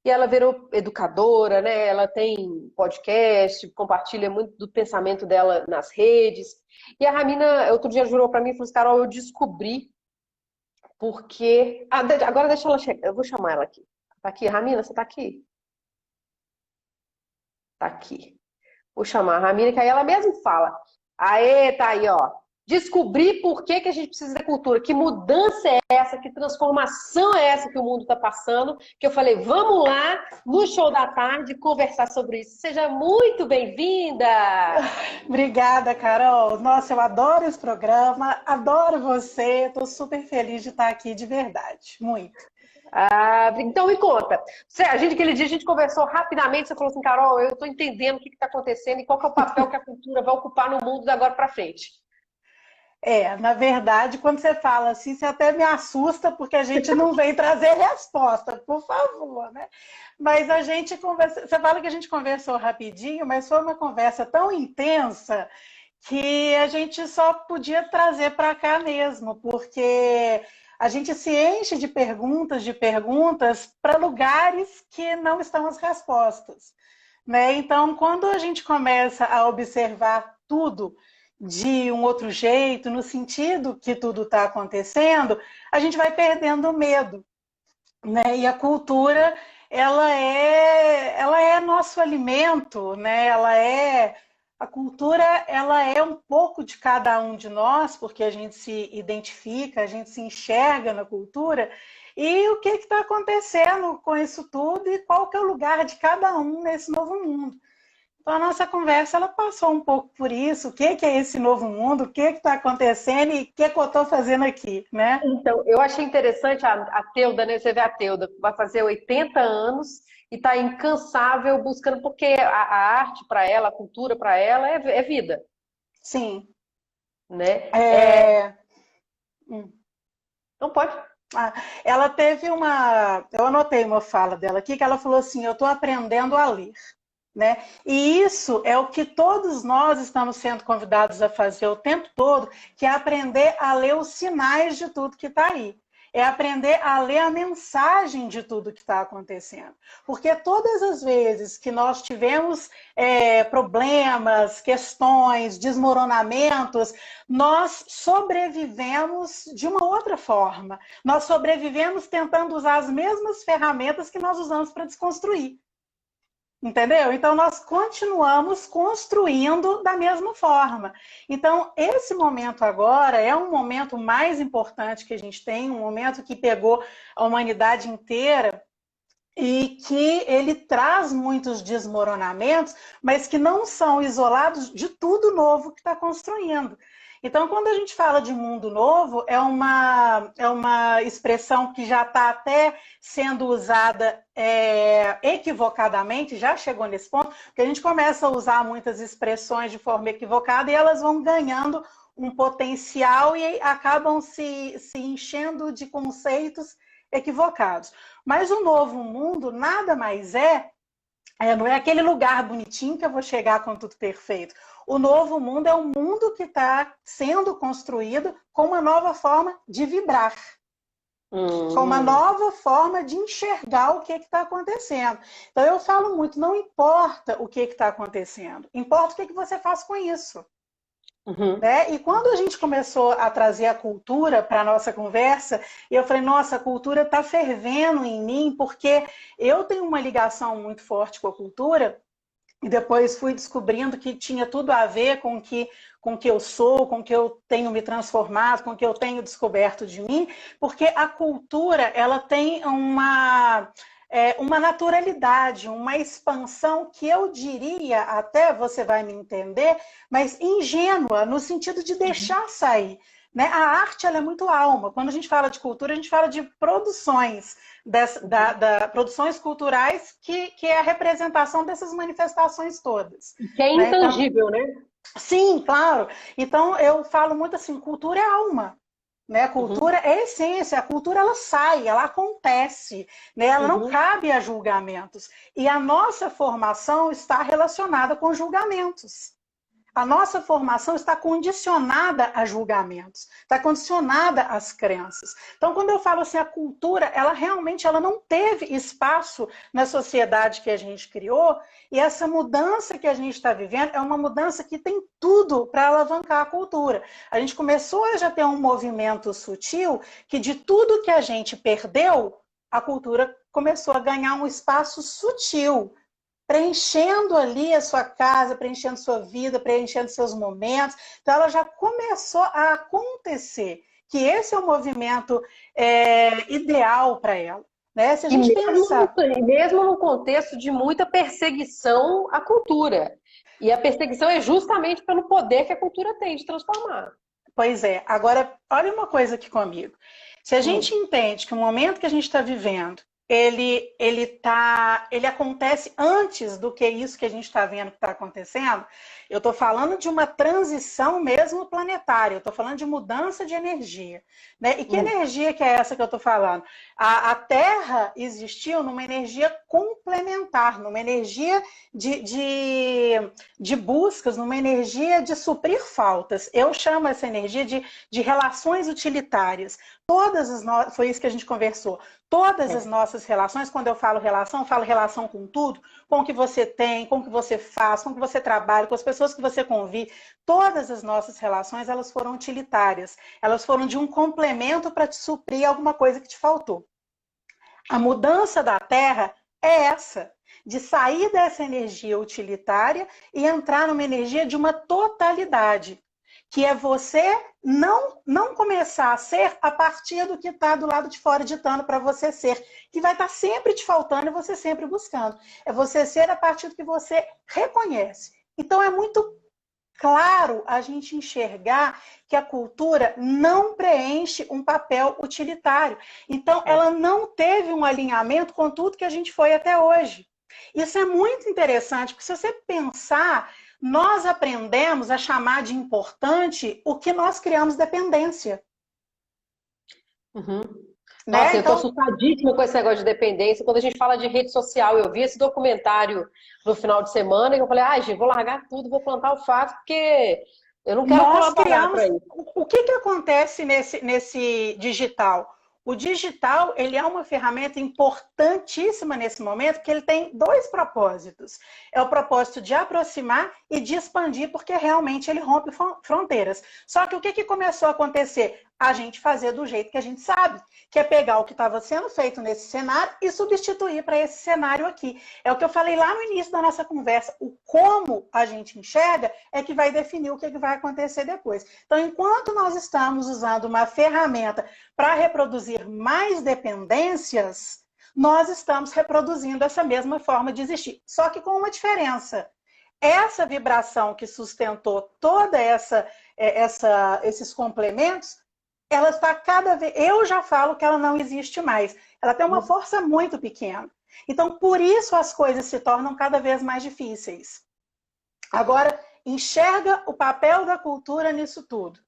E ela virou educadora, né? Ela tem podcast, compartilha muito do pensamento dela nas redes. E a Ramina, outro dia, jurou para mim e falou assim, Carol, eu descobri porque... agora deixa ela chegar, eu vou chamar ela aqui. Tá aqui, Ramina, você tá aqui? Tá aqui. Vou chamar a Ramina, que aí ela mesma fala. Aê, tá aí, ó. Descobrir por que a gente precisa da cultura. Que mudança é essa? Que transformação é essa que o mundo está passando? Que eu falei, vamos lá no show da tarde conversar sobre isso. Seja muito bem-vinda! Obrigada, Carol. Nossa, eu adoro esse programa, adoro você. Estou super feliz de estar aqui de verdade. Muito. Então me conta. Aquele dia a gente conversou rapidamente, você falou assim, Carol, eu estou entendendo o que está acontecendo e qual que é o papel que a cultura vai ocupar no mundo da agora para frente. Na verdade, quando você fala assim, você até me assusta, porque a gente não vem trazer resposta, por favor, né? Mas a gente conversa, você fala que a gente conversou rapidinho, mas foi uma conversa tão intensa que a gente só podia trazer para cá mesmo, porque a gente se enche de perguntas para lugares que não estão as respostas, né? Então, quando a gente começa a observar tudo de um outro jeito, no sentido que tudo está acontecendo, a gente vai perdendo o medo, né? E a cultura, ela é nosso alimento, né? A cultura, ela é um pouco de cada um de nós, porque a gente se identifica, a gente se enxerga na cultura, e o que está acontecendo com isso tudo e qual que é o lugar de cada um nesse novo mundo. Então, a nossa conversa ela passou um pouco por isso. O que é esse novo mundo? O que está acontecendo e o que eu estou fazendo aqui, né? Então, eu achei interessante a Teuda, né? Você vê a Teuda, vai fazer 80 anos e está incansável buscando, porque a arte para ela, a cultura para ela é vida. Sim. Né? Não pode. Ela teve eu anotei uma fala dela aqui, que ela falou assim, eu estou aprendendo a ler. Né? E isso é o que todos nós estamos sendo convidados a fazer o tempo todo, que é aprender a ler os sinais de tudo que está aí. É aprender a ler a mensagem de tudo que está acontecendo. Porque todas as vezes que nós tivemos problemas, questões, desmoronamentos, nós sobrevivemos de uma outra forma. Nós sobrevivemos tentando usar as mesmas ferramentas que nós usamos para desconstruir. Entendeu? Então, nós continuamos construindo da mesma forma. Então, esse momento agora é um momento mais importante que a gente tem, um momento que pegou a humanidade inteira e que ele traz muitos desmoronamentos, mas que não são isolados de tudo novo que está construindo. Então, quando a gente fala de mundo novo, é uma expressão que já está até sendo usada equivocadamente, já chegou nesse ponto, porque a gente começa a usar muitas expressões de forma equivocada e elas vão ganhando um potencial e acabam se enchendo de conceitos equivocados. Mas o novo mundo nada mais não é aquele lugar bonitinho que eu vou chegar com tudo perfeito. O novo mundo é um mundo que está sendo construído com uma nova forma de vibrar. Com uma nova forma de enxergar o que está acontecendo. Então, eu falo muito, não importa o que está acontecendo, importa o que você faz com isso. Né? E quando a gente começou a trazer a cultura para a nossa conversa, eu falei, nossa, a cultura está fervendo em mim, porque eu tenho uma ligação muito forte com a cultura, e depois fui descobrindo que tinha tudo a ver com o que eu sou, com o que eu tenho me transformado, com o que eu tenho descoberto de mim, porque a cultura ela tem uma naturalidade, uma expansão que eu diria, até você vai me entender, mas ingênua, no sentido de deixar sair. Né? A arte ela é muito alma. Quando a gente fala de cultura, a gente fala de produções, produções culturais, que é a representação dessas manifestações todas. Que é intangível, né? Sim, claro. Então, eu falo muito assim, cultura é alma. Né? A cultura é essência, a cultura ela sai, ela acontece, né? Ela não cabe a julgamentos. E a nossa formação está relacionada com julgamentos. A nossa formação está condicionada a julgamentos, está condicionada às crenças. Então, quando eu falo assim, a cultura, ela realmente não teve espaço na sociedade que a gente criou, e essa mudança que a gente está vivendo é uma mudança que tem tudo para alavancar a cultura. A gente começou a já ter um movimento sutil que de tudo que a gente perdeu, a cultura começou a ganhar um espaço sutil, preenchendo ali a sua casa, preenchendo sua vida, preenchendo seus momentos. Então, ela já começou a acontecer, que esse é o movimento ideal para ela. Né? Se a gente pensar... E mesmo no contexto de muita perseguição à cultura. E a perseguição é justamente pelo poder que a cultura tem de transformar. Pois é. Agora, olha uma coisa aqui comigo. Se a gente entende que o momento que a gente está vivendo ele acontece antes do que isso que a gente está vendo que está acontecendo. Eu estou falando de uma transição mesmo planetária, eu estou falando de mudança de energia. Né? E que energia que é essa que eu estou falando? A Terra existiu numa energia complementar, numa energia de buscas, numa energia de suprir faltas. Eu chamo essa energia de relações utilitárias. Foi isso que a gente conversou. Todas as nossas relações, quando eu falo relação com tudo, com o que você tem, com o que você faz, com o que você trabalha, com as pessoas que você convive. Todas as nossas relações, elas foram utilitárias. Elas foram de um complemento para te suprir alguma coisa que te faltou. A mudança da Terra é essa, de sair dessa energia utilitária e entrar numa energia de uma totalidade, que é você não começar a ser a partir do que está do lado de fora ditando para você ser, que vai estar sempre te faltando e você sempre buscando. É você ser a partir do que você reconhece. Então é muito claro a gente enxergar que a cultura não preenche um papel utilitário. Então ela não teve um alinhamento com tudo que a gente foi até hoje. Isso é muito interessante, porque se você pensar... Nós aprendemos a chamar de importante o que nós criamos dependência. Nossa, né? eu estou assustadíssima com esse negócio de dependência. Quando a gente fala de rede social, eu vi esse documentário no final de semana e eu falei, gente, vou largar tudo, vou plantar alface, porque eu não quero colaborar para isso. O que acontece nesse digital? O digital, ele é uma ferramenta importantíssima nesse momento, porque ele tem dois propósitos. É o propósito de aproximar e de expandir, porque realmente ele rompe fronteiras. Só que o que começou a acontecer? A gente fazer do jeito que a gente sabe, que é pegar o que estava sendo feito nesse cenário e substituir para esse cenário aqui. É o que eu falei lá no início da nossa conversa. O como a gente enxerga é que vai definir o que vai acontecer depois. Então, enquanto nós estamos usando uma ferramenta para reproduzir mais dependências, nós estamos reproduzindo essa mesma forma de existir. Só que com uma diferença. Essa vibração que sustentou toda esses complementos, ela está cada vez... Eu já falo que ela não existe mais. Ela tem uma força muito pequena. Então, por isso as coisas se tornam cada vez mais difíceis. Agora, enxerga o papel da cultura nisso tudo.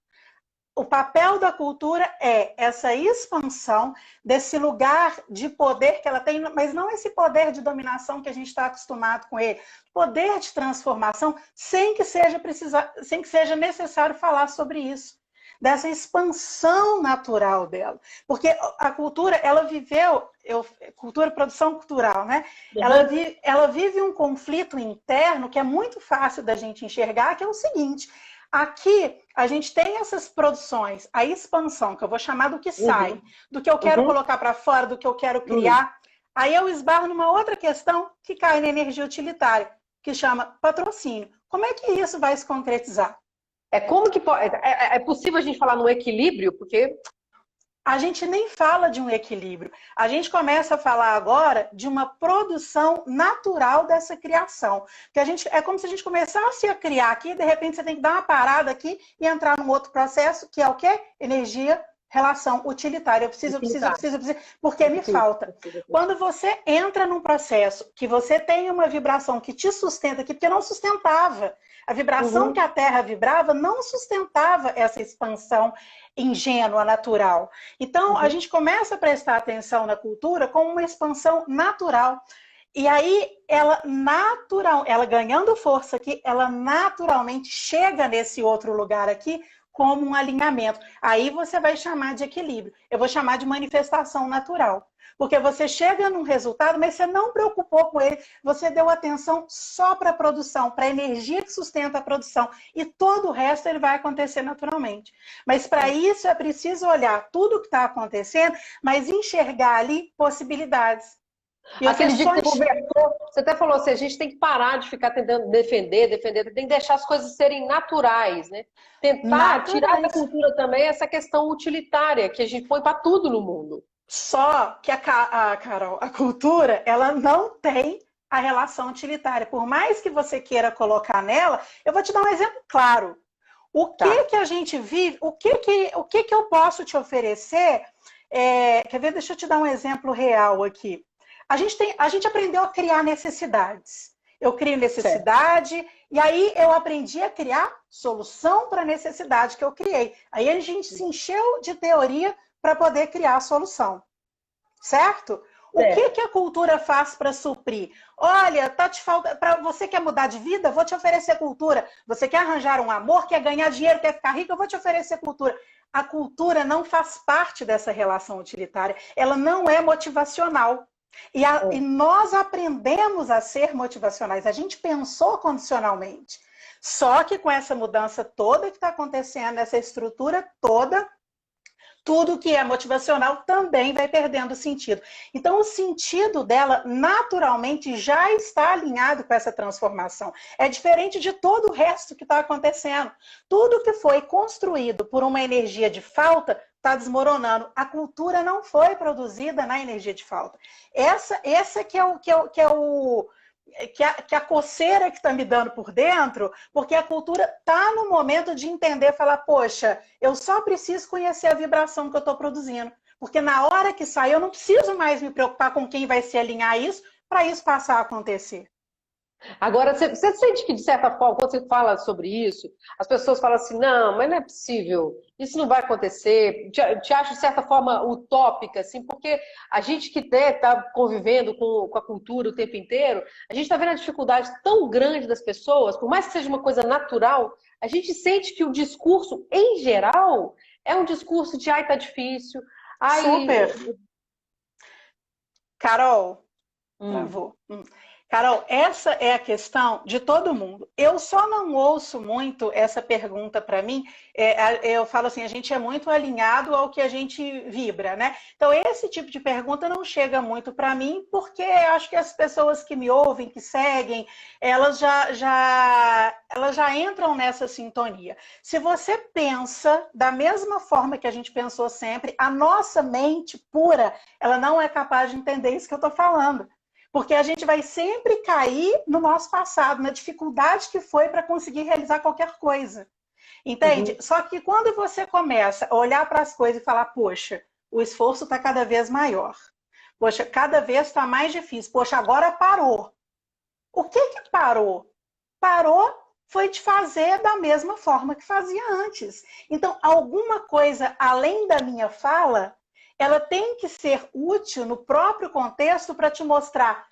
O papel da cultura é essa expansão desse lugar de poder que ela tem, mas não esse poder de dominação que a gente está acostumado com ele. Poder de transformação sem que seja necessário falar sobre isso. Dessa expansão natural dela. Porque a cultura, ela viveu, cultura, produção cultural, né? Uhum. Ela vive um conflito interno que é muito fácil da gente enxergar, que é o seguinte: aqui a gente tem essas produções, a expansão, que eu vou chamar do que sai, Uhum. do que eu quero Uhum. colocar para fora, do que eu quero criar. Aí eu esbarro numa outra questão que cai na energia utilitária, que chama patrocínio. Como é que isso vai se concretizar? É possível a gente falar num equilíbrio? Porque A gente nem fala de um equilíbrio. A gente começa a falar agora de uma produção natural dessa criação. Que é como se a gente começasse a criar aqui, de repente você tem que dar uma parada aqui e entrar num outro processo, que é o quê? Energia, relação utilitária. Eu preciso, porque me falta. Quando você entra num processo que você tem uma vibração que te sustenta aqui, porque não sustentava. A vibração que a Terra vibrava não sustentava essa expansão ingênua, natural. Então, a gente começa a prestar atenção na cultura como uma expansão natural. E aí, ela ganhando força aqui, ela naturalmente chega nesse outro lugar aqui como um alinhamento. Aí você vai chamar de equilíbrio. Eu vou chamar de manifestação natural. Porque você chega num resultado, mas você não preocupou com ele, você deu atenção só para a produção, para a energia que sustenta a produção. E todo o resto ele vai acontecer naturalmente. Mas para isso é preciso olhar tudo o que está acontecendo, mas enxergar ali possibilidades. E aquele dia que você conversou, você até falou assim, a gente tem que parar de ficar tentando defender, tem que deixar as coisas serem naturais, né? Tentar tirar da cultura também essa questão utilitária que a gente põe para tudo no mundo. Só que Carol, a cultura, ela não tem a relação utilitária. Por mais que você queira colocar nela, eu vou te dar um exemplo claro. O que que a gente vive, o que eu posso te oferecer? Quer ver? Deixa eu te dar um exemplo real aqui. A gente aprendeu a criar necessidades. Eu crio necessidade, certo. E aí eu aprendi a criar solução para a necessidade que eu criei. Aí a gente se encheu de teoria para poder criar a solução. Certo? O que a cultura faz para suprir? Olha, tá te falta, para você quer mudar de vida, vou te oferecer cultura. Você quer arranjar um amor, quer ganhar dinheiro, quer ficar rico, eu vou te oferecer cultura. A cultura não faz parte dessa relação utilitária. Ela não é motivacional. E nós aprendemos a ser motivacionais. A gente pensou condicionalmente. Só que com essa mudança toda que está acontecendo, essa estrutura toda, tudo que é motivacional também vai perdendo sentido. Então, o sentido dela, naturalmente, já está alinhado com essa transformação. É diferente de todo o resto que está acontecendo. Tudo que foi construído por uma energia de falta está desmoronando. A cultura não foi produzida na energia de falta. Essa que é a coceira que está me dando por dentro, porque a cultura está no momento de entender, falar, poxa, eu só preciso conhecer a vibração que eu estou produzindo, porque na hora que sair eu não preciso mais me preocupar com quem vai se alinhar a isso, para isso passar a acontecer. Agora, você sente que, de certa forma, quando você fala sobre isso, as pessoas falam assim, não, mas não é possível, isso não vai acontecer, te acho, de certa forma, utópica, assim, porque a gente que está convivendo com a cultura o tempo inteiro, a gente está vendo a dificuldade tão grande das pessoas, por mais que seja uma coisa natural, a gente sente que o discurso, em geral, é um discurso de, ai, tá difícil, ai... Super! Carol, travou. Carol, essa é a questão de todo mundo. Eu só não ouço muito essa pergunta para mim. Eu falo assim, a gente é muito alinhado ao que a gente vibra, né? Então, esse tipo de pergunta não chega muito para mim, porque eu acho que as pessoas que me ouvem, que seguem, elas já entram nessa sintonia. Se você pensa da mesma forma que a gente pensou sempre, a nossa mente pura, ela não é capaz de entender isso que eu estou falando. Porque a gente vai sempre cair no nosso passado, na dificuldade que foi para conseguir realizar qualquer coisa. Entende? Só que quando você começa a olhar para as coisas e falar, poxa, o esforço está cada vez maior. Poxa, cada vez está mais difícil. Poxa, agora parou. O que parou? Parou foi de fazer da mesma forma que fazia antes. Então, alguma coisa além da minha fala, ela tem que ser útil no próprio contexto para te mostrar.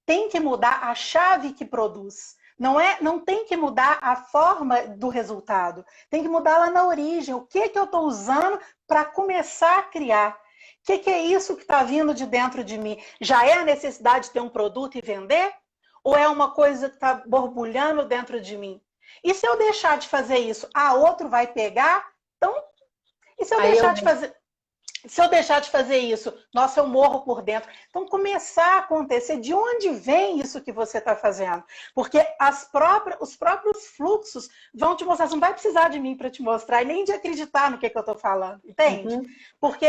Tem que mudar a chave que produz. Não tem que mudar a forma do resultado. Tem que mudar lá na origem. O que eu estou usando para começar a criar? O que é isso que está vindo de dentro de mim? Já é a necessidade de ter um produto e vender? Ou é uma coisa que está borbulhando dentro de mim? E se eu deixar de fazer isso, outro vai pegar? Então, e se eu deixar de fazer... Se eu deixar de fazer isso, nossa, eu morro por dentro. Então, começar a acontecer, de onde vem isso que você está fazendo? Porque os próprios fluxos vão te mostrar, você não vai precisar de mim para te mostrar, e nem de acreditar no que eu estou falando, entende? Uhum. Porque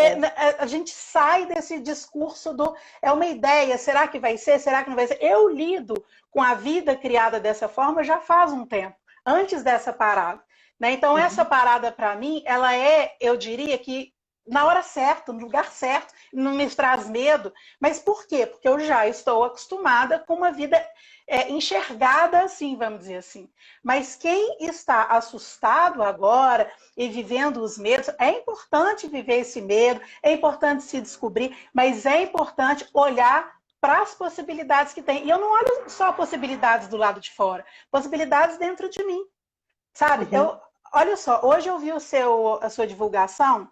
a gente sai desse discurso é uma ideia, será que vai ser, será que não vai ser? Eu lido com a vida criada dessa forma já faz um tempo, antes dessa parada. Né? Então, essa parada, para mim, ela eu diria que, na hora certa, no lugar certo, não me traz medo. Mas por quê? Porque eu já estou acostumada com uma vida enxergada assim, vamos dizer assim. Mas quem está assustado agora e vivendo os medos, é importante viver esse medo, é importante se descobrir, mas é importante olhar para as possibilidades que tem. E eu não olho só possibilidades do lado de fora, possibilidades dentro de mim. Sabe? Olha só, hoje eu vi a sua divulgação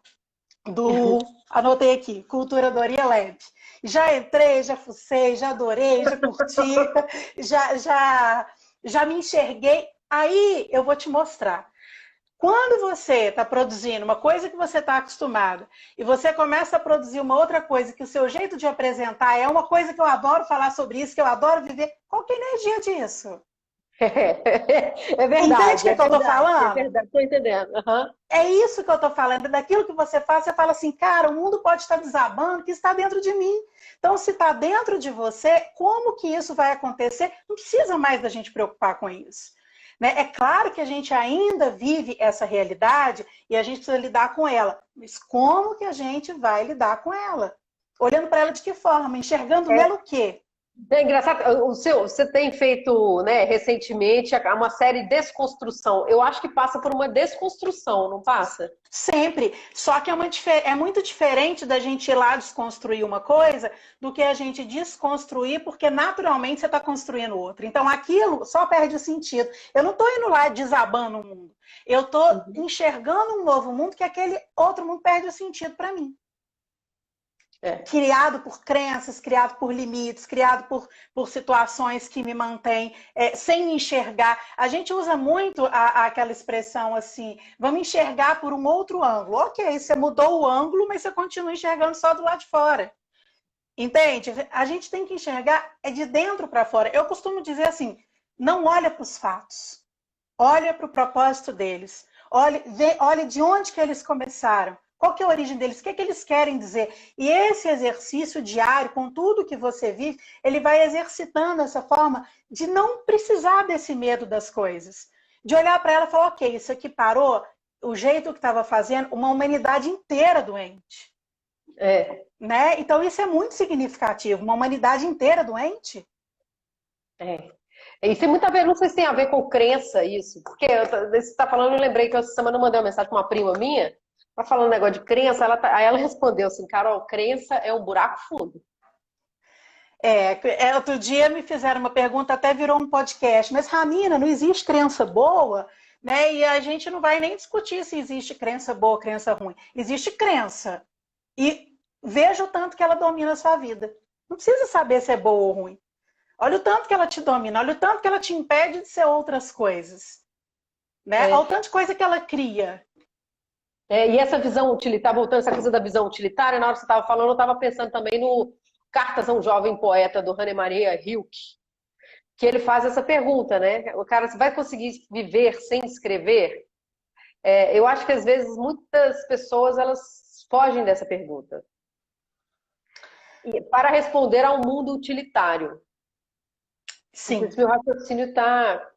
anotei aqui, Cultura Doria Lab. Já entrei, já fucei, já adorei, já curti, já me enxerguei. Aí eu vou te mostrar. Quando você está produzindo uma coisa que você está acostumada e você começa a produzir uma outra coisa que o seu jeito de apresentar é uma coisa que eu adoro falar sobre isso, que eu adoro viver, qual que é a energia disso? É verdade. Entende o que eu estou falando? É verdade, estou entendendo. Uhum. É isso que eu estou falando. Daquilo que você faz, você fala assim, cara, o mundo pode estar desabando, que está dentro de mim. Então, se está dentro de você, como que isso vai acontecer? Não precisa mais da gente preocupar com isso. Né? É claro que a gente ainda vive essa realidade e a gente precisa lidar com ela. Mas como que a gente vai lidar com ela? Olhando para ela de que forma? Enxergando nela o quê? É engraçado, você tem feito, né, recentemente uma série de desconstrução. Eu acho que passa por uma desconstrução, não passa? Sempre. Só que é muito diferente da gente ir lá desconstruir uma coisa do que a gente desconstruir, porque naturalmente você está construindo outra. Então aquilo só perde o sentido. Eu não estou indo lá desabando o mundo. Eu estou enxergando um novo mundo que aquele outro mundo perde o sentido para mim. Criado por crenças, criado por limites, criado por situações que me mantêm sem me enxergar. A gente usa muito aquela expressão assim, vamos enxergar por um outro ângulo. Ok, você mudou o ângulo, mas você continua enxergando só do lado de fora. Entende? A gente tem que enxergar de dentro para fora. Eu costumo dizer assim, não olha para os fatos, olha para o propósito deles, olha de onde que eles começaram. Qual que é a origem deles? O que é que eles querem dizer? E esse exercício diário, com tudo que você vive, ele vai exercitando essa forma de não precisar desse medo das coisas. De olhar para ela e falar, ok, isso aqui parou, o jeito que estava fazendo, uma humanidade inteira doente. Né? Então isso é muito significativo, uma humanidade inteira doente. Isso tem muito a ver, não sei se tem a ver com crença isso, porque você está falando, eu lembrei que essa semana eu mandei uma mensagem para uma prima minha, tá falando um negócio de crença, aí ela respondeu assim, Carol, crença é um buraco fundo. Outro dia me fizeram uma pergunta, até virou um podcast, mas Ramina, não existe crença boa? Né? E a gente não vai nem discutir se existe crença boa, crença ruim. Existe crença. E veja o tanto que ela domina a sua vida. Não precisa saber se é boa ou ruim. Olha o tanto que ela te domina, olha o tanto que ela te impede de ser outras coisas. Né? Olha o tanto de coisa que ela cria. E essa visão utilitária, voltando a essa coisa da visão utilitária, na hora que você estava falando, eu estava pensando também no Cartas a um Jovem Poeta, do Rainer Maria Rilke, que ele faz essa pergunta, né? O cara, você vai conseguir viver sem escrever? Eu acho que às vezes muitas pessoas, elas fogem dessa pergunta. Para responder a um mundo utilitário. Sim. Esse meu raciocínio está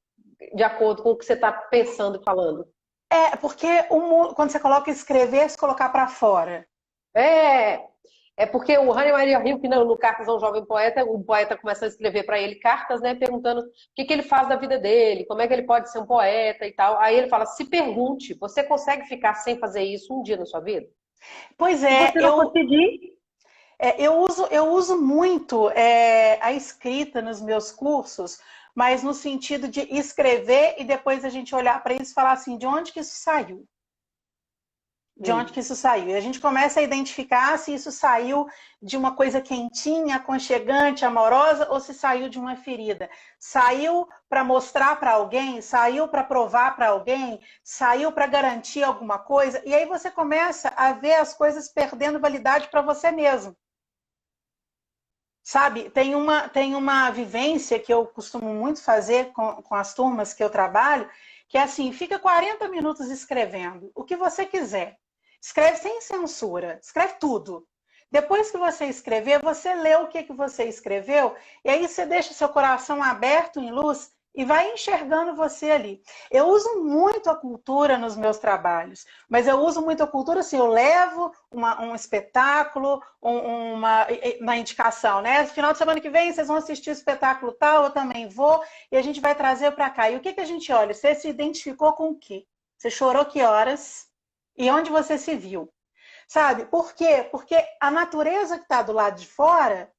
de acordo com o que você está pensando e falando. Porque quando você coloca escrever, você colocar para fora. É porque o Hannah Maria Rilke, no Cartas a um Jovem Poeta, o poeta começa a escrever para ele cartas, né, perguntando o que ele faz da vida dele, como é que ele pode ser um poeta e tal. Aí ele fala, se pergunte, você consegue ficar sem fazer isso um dia na sua vida? Pois Se é, você não conseguir, eu uso muito a escrita nos meus cursos, mas no sentido de escrever e depois a gente olhar para isso e falar assim, de onde que isso saiu? De onde que isso saiu? E a gente começa a identificar se isso saiu de uma coisa quentinha, aconchegante, amorosa, ou se saiu de uma ferida. Saiu para mostrar para alguém, saiu para provar para alguém, saiu para garantir alguma coisa, e aí você começa a ver as coisas perdendo validade para você mesmo. Sabe, tem uma vivência que eu costumo muito fazer com as turmas que eu trabalho, que é assim, fica 40 minutos escrevendo o que você quiser. Escreve sem censura, escreve tudo. Depois que você escrever, você lê o que você escreveu, e aí você deixa seu coração aberto em luz e vai enxergando você ali. Eu uso muito a cultura nos meus trabalhos, mas eu uso muito a cultura assim, eu levo um espetáculo, uma indicação, né? Final de semana que vem vocês vão assistir o espetáculo tal, eu também vou, e a gente vai trazer para cá. E o que a gente olha? Você se identificou com o quê? Você chorou que horas? E onde você se viu? Sabe? Por quê? Porque a natureza que está do lado de fora,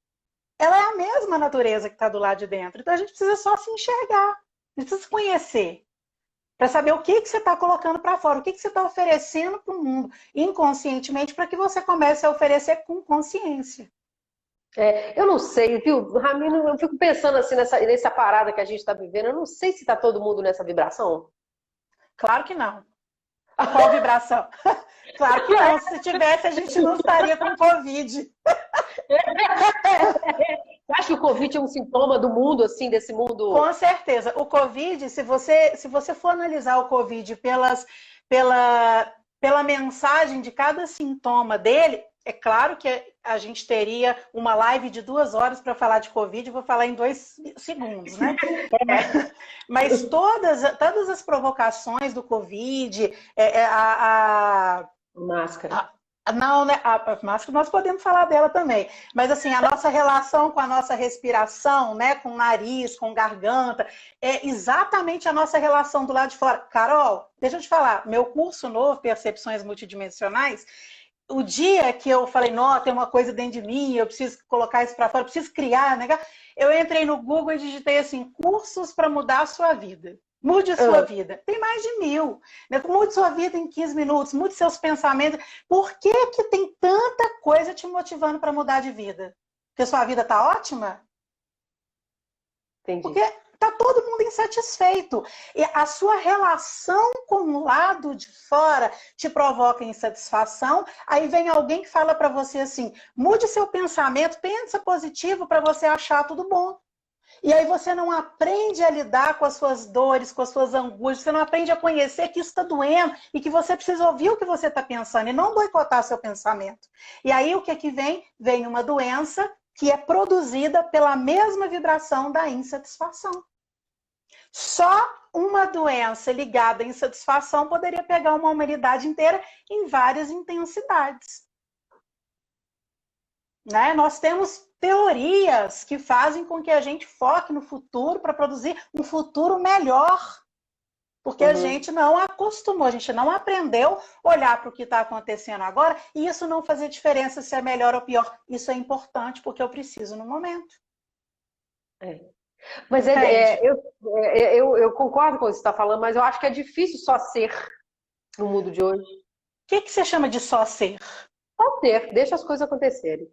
ela é a mesma natureza que está do lado de dentro. Então a gente precisa só se enxergar, a gente precisa se conhecer, para saber o que você está colocando para fora, o que você está oferecendo para o mundo, inconscientemente, para que você comece a oferecer com consciência. eu não sei, viu, Ramiro, eu fico pensando assim nessa parada que a gente está vivendo, eu não sei se está todo mundo nessa vibração. Claro que não. Qual vibração? Claro que não. Se tivesse, a gente não estaria com Covid. Você acha que o Covid é um sintoma do mundo, assim, desse mundo? Com certeza. O Covid, se você for analisar o Covid pela mensagem de cada sintoma dele, é claro que a gente teria uma live de 2 horas para falar de Covid, vou falar em 2 segundos, né? Mas todas as provocações do Covid, a Máscara. Não, né? A máscara nós podemos falar dela também. Mas assim, a nossa relação com a nossa respiração, né? Com o nariz, com a garganta, é exatamente a nossa relação do lado de fora. Carol, deixa eu te falar, meu curso novo, Percepções Multidimensionais, o dia que eu falei, não, tem uma coisa dentro de mim, eu preciso colocar isso para fora, eu preciso criar, né? Eu entrei no Google e digitei assim, cursos para mudar a sua vida. Mude a sua vida. Tem mais de 1000. Né? Mude sua vida em 15 minutos, mude seus pensamentos. Por que tem tanta coisa te motivando para mudar de vida? Porque sua vida está ótima? Entendi. Porque está todo mundo insatisfeito. E a sua relação com o lado de fora te provoca insatisfação. Aí vem alguém que fala para você assim, mude seu pensamento, pensa positivo para você achar tudo bom. E aí você não aprende a lidar com as suas dores, com as suas angústias, você não aprende a conhecer que isso está doendo e que você precisa ouvir o que você está pensando e não boicotar seu pensamento. E aí o que vem? Vem uma doença que é produzida pela mesma vibração da insatisfação. Só uma doença ligada à insatisfação poderia pegar uma humanidade inteira em várias intensidades. Né? Nós temos teorias que fazem com que a gente foque no futuro para produzir um futuro melhor. Porque a gente não acostumou, a gente não aprendeu a olhar para o que está acontecendo agora e isso não fazer diferença se é melhor ou pior. Isso é importante porque eu preciso no momento. Mas eu concordo com o que você está falando, mas eu acho que é difícil só ser no mundo de hoje. O que você chama de só ser? Só ser, deixa as coisas acontecerem.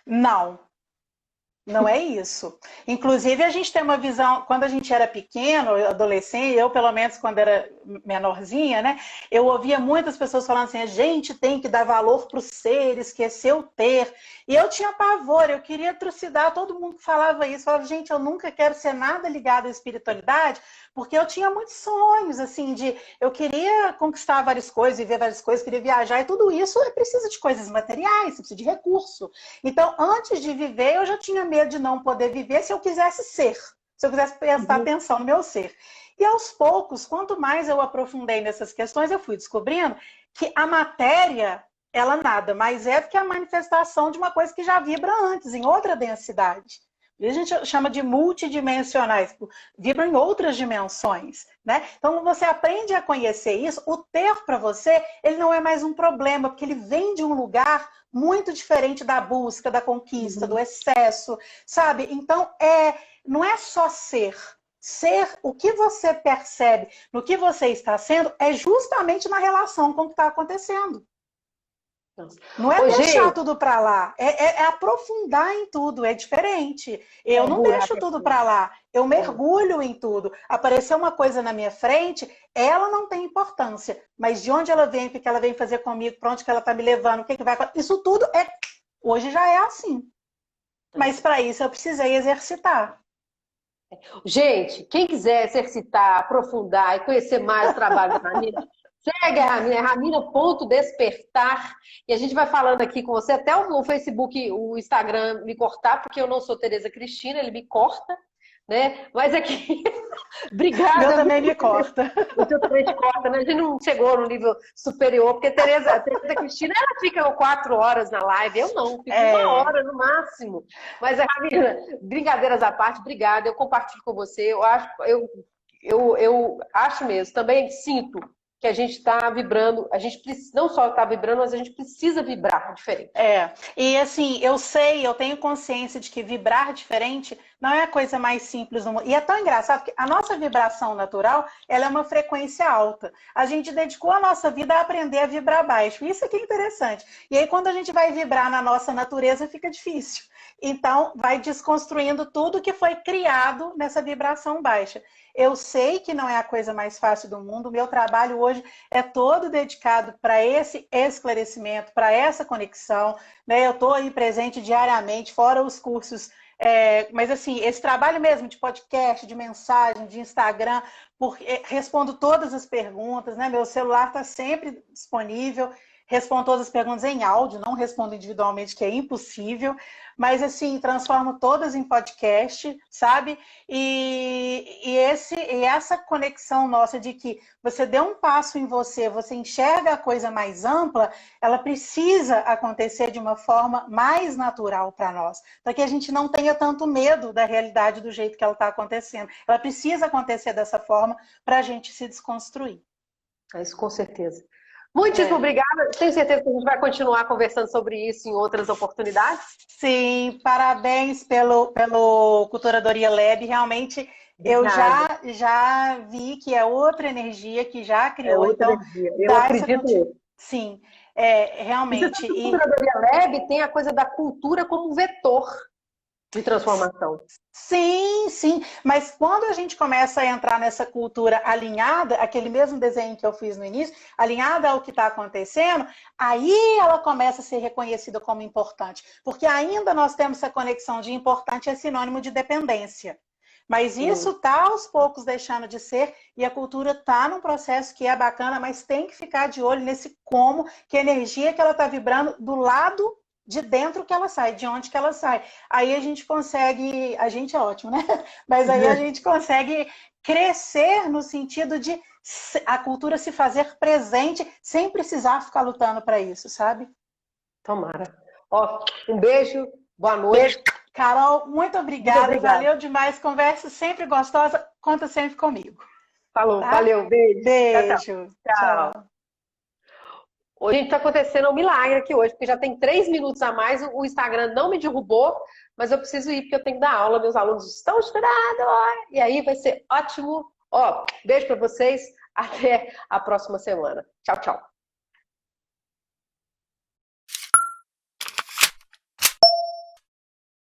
Não é isso. Inclusive, a gente tem uma visão, quando a gente era pequeno, adolescente, eu pelo menos quando era menorzinha, né? Eu ouvia muitas pessoas falando assim, a gente tem que dar valor para o ser, esquecer o ter. E eu tinha pavor, eu queria trucidar todo mundo que falava isso. Eu falava, gente, eu nunca quero ser nada ligado à espiritualidade, porque eu tinha muitos sonhos, assim, eu queria conquistar várias coisas, viver várias coisas, queria viajar, e tudo isso precisa de coisas materiais, precisa de recurso. Então, antes de viver, eu já tinha medo de não poder viver se eu quisesse ser, se eu quisesse prestar atenção no meu ser. E aos poucos, quanto mais eu aprofundei nessas questões, eu fui descobrindo que a matéria, ela nada mais é do que a manifestação de uma coisa que já vibra antes, em outra densidade. E a gente chama de multidimensionais, vibra em outras dimensões, né? Então, você aprende a conhecer isso, o ter para você, ele não é mais um problema, porque ele vem de um lugar muito diferente da busca, da conquista, do excesso, sabe? Então, não é só ser. Ser, o que você percebe no que você está sendo, é justamente na relação com o que está acontecendo. Não é deixar tudo para lá, é aprofundar em tudo, é diferente. Eu não deixo tudo para lá, eu mergulho em tudo. Apareceu uma coisa na minha frente, ela não tem importância, mas de onde ela vem, o que ela vem fazer comigo, para onde que ela está me levando, o que vai acontecer, isso tudo hoje já é assim. Mas para isso eu precisei exercitar. Gente, quem quiser exercitar, aprofundar e conhecer mais o trabalho da Ramina, segue a Ramina, Ramina.despertar. E a gente vai falando aqui com você, até o Facebook, o Instagram me cortar, porque eu não sou Tereza Cristina, ele me corta, né? Mas aqui, obrigada. Eu também me corta. O seu também te corta, né? A gente não chegou no nível superior, porque a Tereza Cristina, ela fica 4 horas na live, eu não, fico 1 hora no máximo. Mas a Ramina, brincadeiras à parte, obrigada, eu compartilho com você, eu acho mesmo, também sinto que a gente está vibrando, a gente não só está vibrando, mas a gente precisa vibrar diferente. E assim, eu tenho consciência de que vibrar diferente não é a coisa mais simples do mundo. E é tão engraçado, porque a nossa vibração natural, ela é uma frequência alta. A gente dedicou a nossa vida a aprender a vibrar baixo. Isso aqui é interessante. E aí, quando a gente vai vibrar na nossa natureza, fica difícil. Então, vai desconstruindo tudo que foi criado nessa vibração baixa. Eu sei que não é a coisa mais fácil do mundo, o meu trabalho hoje é todo dedicado para esse esclarecimento, para essa conexão, né? Eu estou aí presente diariamente, fora os cursos, mas assim, esse trabalho mesmo de podcast, de mensagem, de Instagram, respondo todas as perguntas, né? Meu celular está sempre disponível, respondo todas as perguntas em áudio, não respondo individualmente, que é impossível, mas assim, transformo todas em podcast, sabe? E essa conexão nossa de que você deu um passo em você, você enxerga a coisa mais ampla, ela precisa acontecer de uma forma mais natural para nós, para que a gente não tenha tanto medo da realidade do jeito que ela está acontecendo. Ela precisa acontecer dessa forma para a gente se desconstruir. Isso com certeza. Muitíssimo obrigada. Tenho certeza que a gente vai continuar conversando sobre isso em outras oportunidades. Sim, parabéns pelo Culturadoria Lab. Realmente, eu já vi que é outra energia que já criou. Outra energia. Eu acredito. Sim, realmente. E a Culturadoria Lab tem a coisa da cultura como vetor de transformação. Sim, sim, mas quando a gente começa a entrar nessa cultura alinhada, aquele mesmo desenho que eu fiz no início, alinhada ao que está acontecendo, aí ela começa a ser reconhecida como importante, porque ainda nós temos essa conexão de importante é sinônimo de dependência. Mas isso está aos poucos deixando de ser, e a cultura está num processo que é bacana, mas tem que ficar de olho nesse como, que a energia que ela está vibrando do lado de dentro que ela sai, de onde que ela sai. Aí a gente consegue, a gente é ótimo, né? Mas aí a gente consegue crescer no sentido de a cultura se fazer presente sem precisar ficar lutando para isso, sabe? Tomara. Um beijo, boa noite. Carol, muito obrigada, valeu demais, conversa sempre gostosa, conta sempre comigo. Falou, tá? Valeu, beijo. Beijo. Tchau. Hoje está acontecendo um milagre aqui hoje, porque já tem 3 minutos a mais, o Instagram não me derrubou, mas eu preciso ir porque eu tenho que dar aula, meus alunos estão esperando, e aí vai ser ótimo. Beijo para vocês, até a próxima semana. Tchau, tchau.